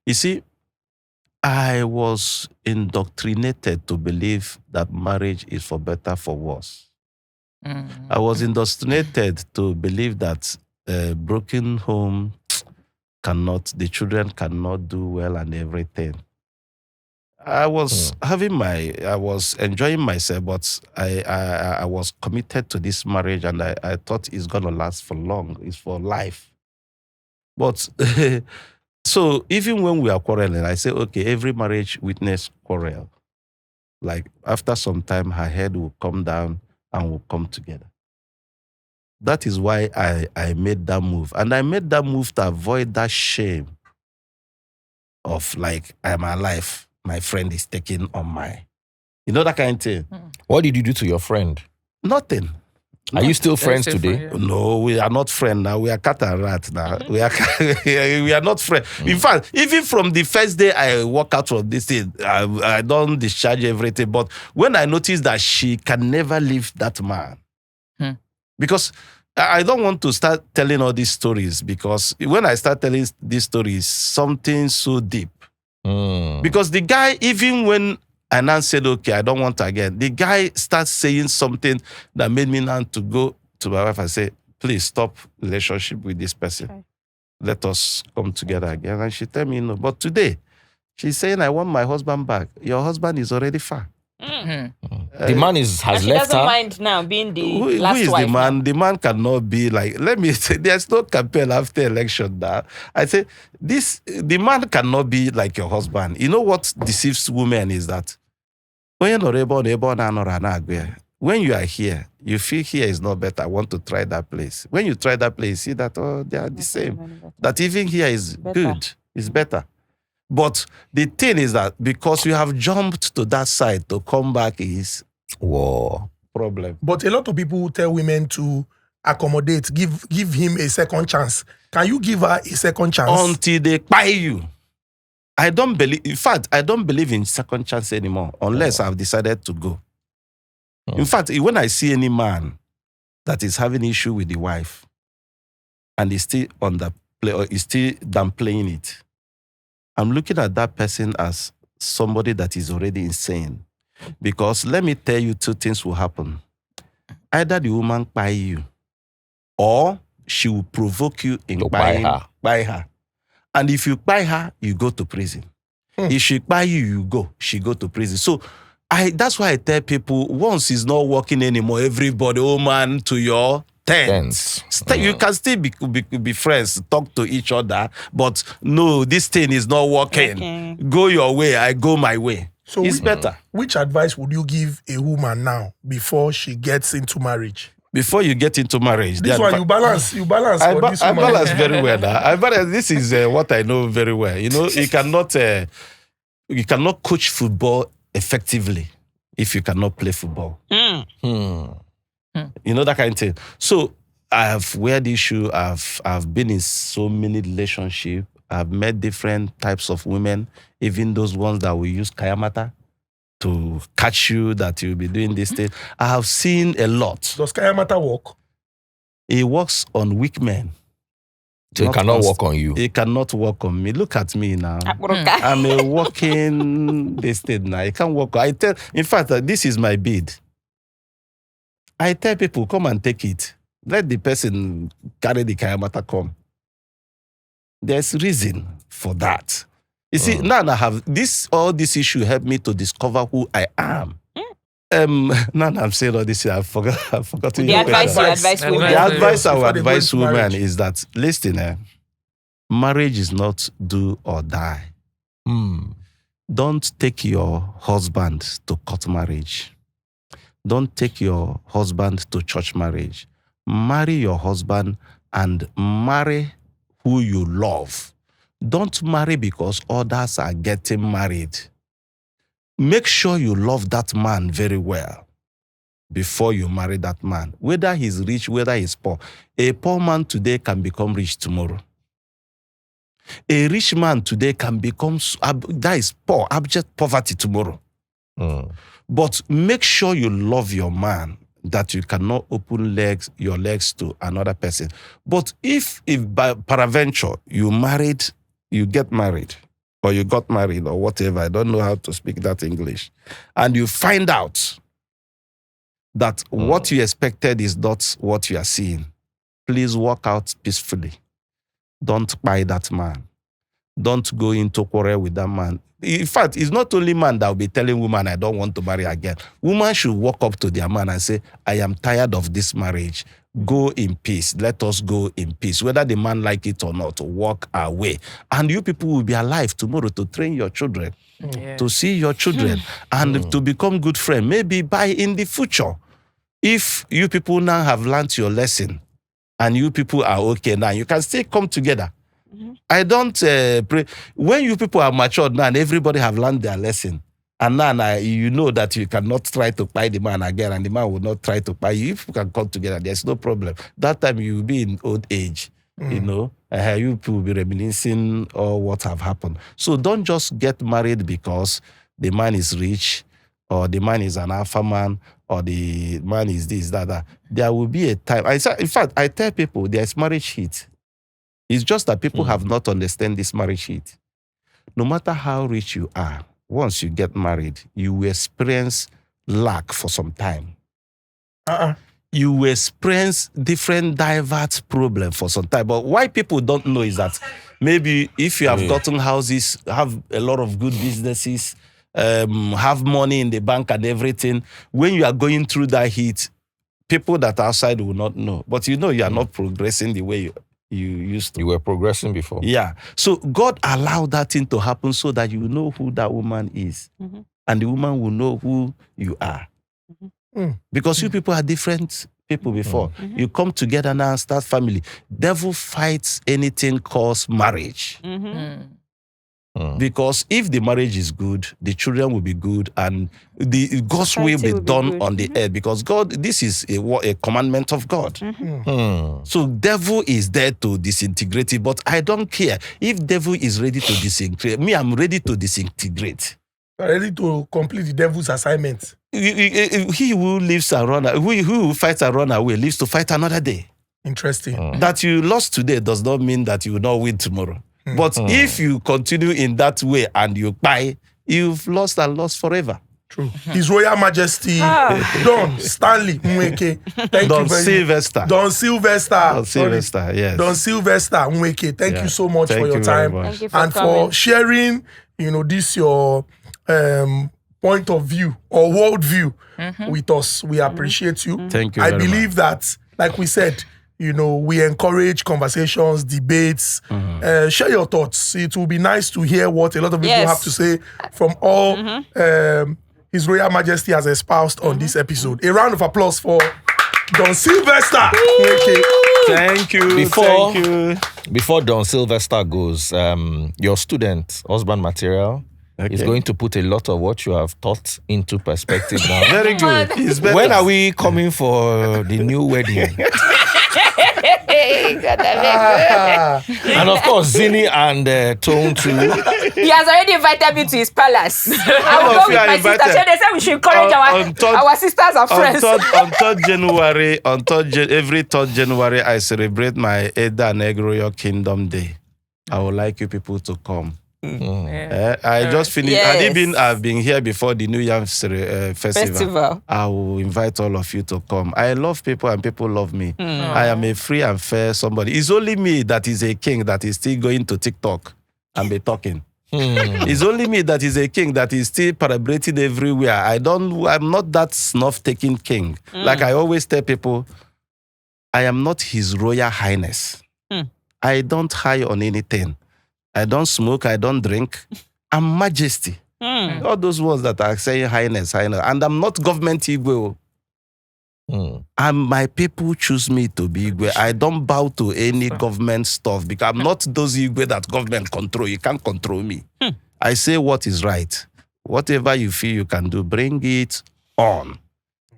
You see, I was indoctrinated to believe that marriage is for better, for worse. I was indoctrinated to believe that a broken home the children cannot do well and everything. I was I was enjoying myself, but I was committed to this marriage, and I thought it's gonna last for long. It's for life. But so even when we are quarreling, I say, okay, every marriage witness quarrel. Like after some time, her head will come down and we'll come together. That is why I made that move. And I made that move to avoid that shame of like, I'm alive. My friend is taking on my, that kind of thing. What did you do to your friend? Nothing. Are you still friends today? No, we are not friends now. We are cat and rat now. we are not friends. In fact, even from the first day I walk out from this thing, I don't discharge everything. But when I noticed that she can never leave that man, because I don't want to start telling all these stories, because when I start telling these stories, something so deep. Because the guy, even when I now said, okay, I don't want to again, the guy starts saying something that made me now to go to my wife and say, please stop relationship with this person. Okay. Let us come together again. And she tell me no. But today, she's saying, I want my husband back. Your husband is already far. The man has left her. She doesn't mind now being the last who is wife the man? now. The man cannot be like, let me say, there's no campaign after election now. I say, the man cannot be like your husband. You know what deceives women is that when you are here, you feel here is not better. I want to try that place. When you try that place, see that, they are the same. That even here is good, is better. But the thing is that because you have jumped to that side, to come back is problem. But a lot of people tell women to accommodate, give him a second chance. Can you give her a second chance? Until they buy you. I don't believe in second chance anymore unless I've decided to go. In fact, when I see any man that is having issue with the wife and is still on the play or is still downplaying it, I'm looking at that person as somebody that is already insane. Because let me tell you, two things will happen. Either the woman buy you, or she will provoke you in buy her. And if you buy her, you go to prison. If she buy you, she go to prison. So that's why I tell people, once it's not working anymore, everybody, man, to your tent. You can still be friends, talk to each other, but no, this thing is not working. Okay. Go your way, I go my way. So it's better. Which advice would you give a woman now before she gets into marriage? Before you get into marriage, this one you balance. I balance very well. This is what I know very well. You cannot coach football effectively if you cannot play football. You know that kind of thing. So I have weird issue. I've been in so many relationships. I've met different types of women, even those ones that will use kayamata to catch you, that you'll be doing this thing. I have seen a lot. Does kayamata work? It works on weak men. So it cannot work on you. It cannot work on me. Look at me now. I'm a walking this thing now. It can't work. In fact, this is my bid. I tell people, come and take it. Let the person carry the kayamata come. There's reason for that. You see, now I have all this issue helped me to discover who I am. Now I'm saying all this, I forgot to the advice you advise women. The advice I would advise women is that, listen, marriage is not do or die. Don't take your husband to court marriage. Don't take your husband to church marriage. Marry your husband and marry who you love. Don't marry because others are getting married. Make sure you love that man very well before you marry that man. Whether he's rich, whether he's poor. A poor man today can become rich tomorrow. A rich man today can become, that is poor, abject poverty tomorrow. But make sure you love your man, that you cannot open your legs to another person. But if by peradventure you get married, or you got married or whatever, I don't know how to speak that English, and you find out that what you expected is not what you are seeing, please walk out peacefully. Don't buy that man. Don't go into quarrel with that man. In fact, it's not only man that will be telling woman, I don't want to marry again. Woman should walk up to their man and say, I am tired of this marriage. Go in peace. Let us go in peace. Whether the man like it or not, walk away. And you people will be alive tomorrow to train your children, to see your children, and to become good friends. Maybe by in the future, if you people now have learned your lesson, and you people are okay now, you can still come together. I don't pray. When you people are matured now and everybody have learned their lesson, and now you know that you cannot try to buy the man again, and the man will not try to buy you. If you can come together, there's no problem. That time you will be in old age, you know. You people will be reminiscing all what have happened. So don't just get married because the man is rich, or the man is an alpha man, or the man is this, that. There will be a time. In fact, I tell people there's marriage heat. It's just that people have not understand this marriage heat. No matter how rich you are, once you get married, you will experience lack for some time. You will experience different diverse problems for some time. But why people don't know is that maybe if you have gotten houses, have a lot of good businesses, have money in the bank and everything, when you are going through that heat, people that are outside will not know. But you know you are not progressing the way you used to. You were progressing before. Yeah. So God allowed that thing to happen so that you know who that woman is. And the woman will know who you are. Because you people are different people before. You come together now and start family. Devil fights anything called marriage. Because if the marriage is good, the children will be good, and the God's will be done on the earth. Because God, this is a commandment of God. So devil is there to disintegrate it, but I don't care if devil is ready to disintegrate. Me, I'm ready to disintegrate. Ready to complete the devil's assignment. He who lives and run, who fights and run away, lives to fight another day. Interesting. That you lost today does not mean that you will not win tomorrow. But if you continue in that way and you buy, you've lost and lost forever. True. His Royal Majesty Don Stanley Nweke. Thank Don you very Sylvester. Don Sylvester. Don Sylvester, yes. Don Sylvester Nweke. Thank you so much Thank for your you very time much. Thank you for and coming. for sharing, this your point of view or world view with us. We appreciate you. Thank you I very believe that, like we said, we encourage conversations, debates. Share your thoughts. It will be nice to hear what a lot of people have to say from all His Royal Majesty has espoused on this episode. A round of applause for Don Sylvester. Thank you. Before Don Sylvester goes, your student, husband material, is going to put a lot of what you have taught into perspective now. Very good. It's better. When are we coming for the new wedding? And of course, Zini and Tone too. He has already invited me to his palace. I will go with my sister. So they said we should encourage our sisters and friends. On 3rd January, every 3rd January, I celebrate my Eda Negro Kingdom Day. I would like you people to come. I just finished. I've been here before the New Yam Festival. I will invite all of you to come. I love people and people love me. I am a free and fair somebody. It's only me that is a king that is still going to TikTok and be talking. It's only me that is a king that is still celebrating everywhere. I'm not that snuff-taking king. Like I always tell people, I am not His Royal Highness. I don't high on anything. I don't smoke, I don't drink. I'm Majesty. All those words that are saying highness. And I'm not government Igwe. And my people choose me to be Igwe. I don't bow to any government stuff because I'm not those Igwe that government control. You can't control me. I say what is right. Whatever you feel you can do, bring it on.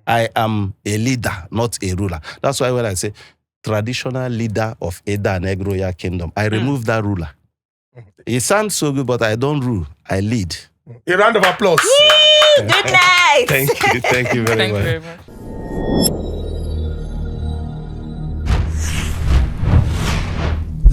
I am a leader, not a ruler. That's why when I say traditional leader of Eda and Egroya Kingdom, I remove that ruler. It sounds so good, but I don't rule. I lead. A round of applause. Good night. Thank you. Thank you very much. Thank you very much.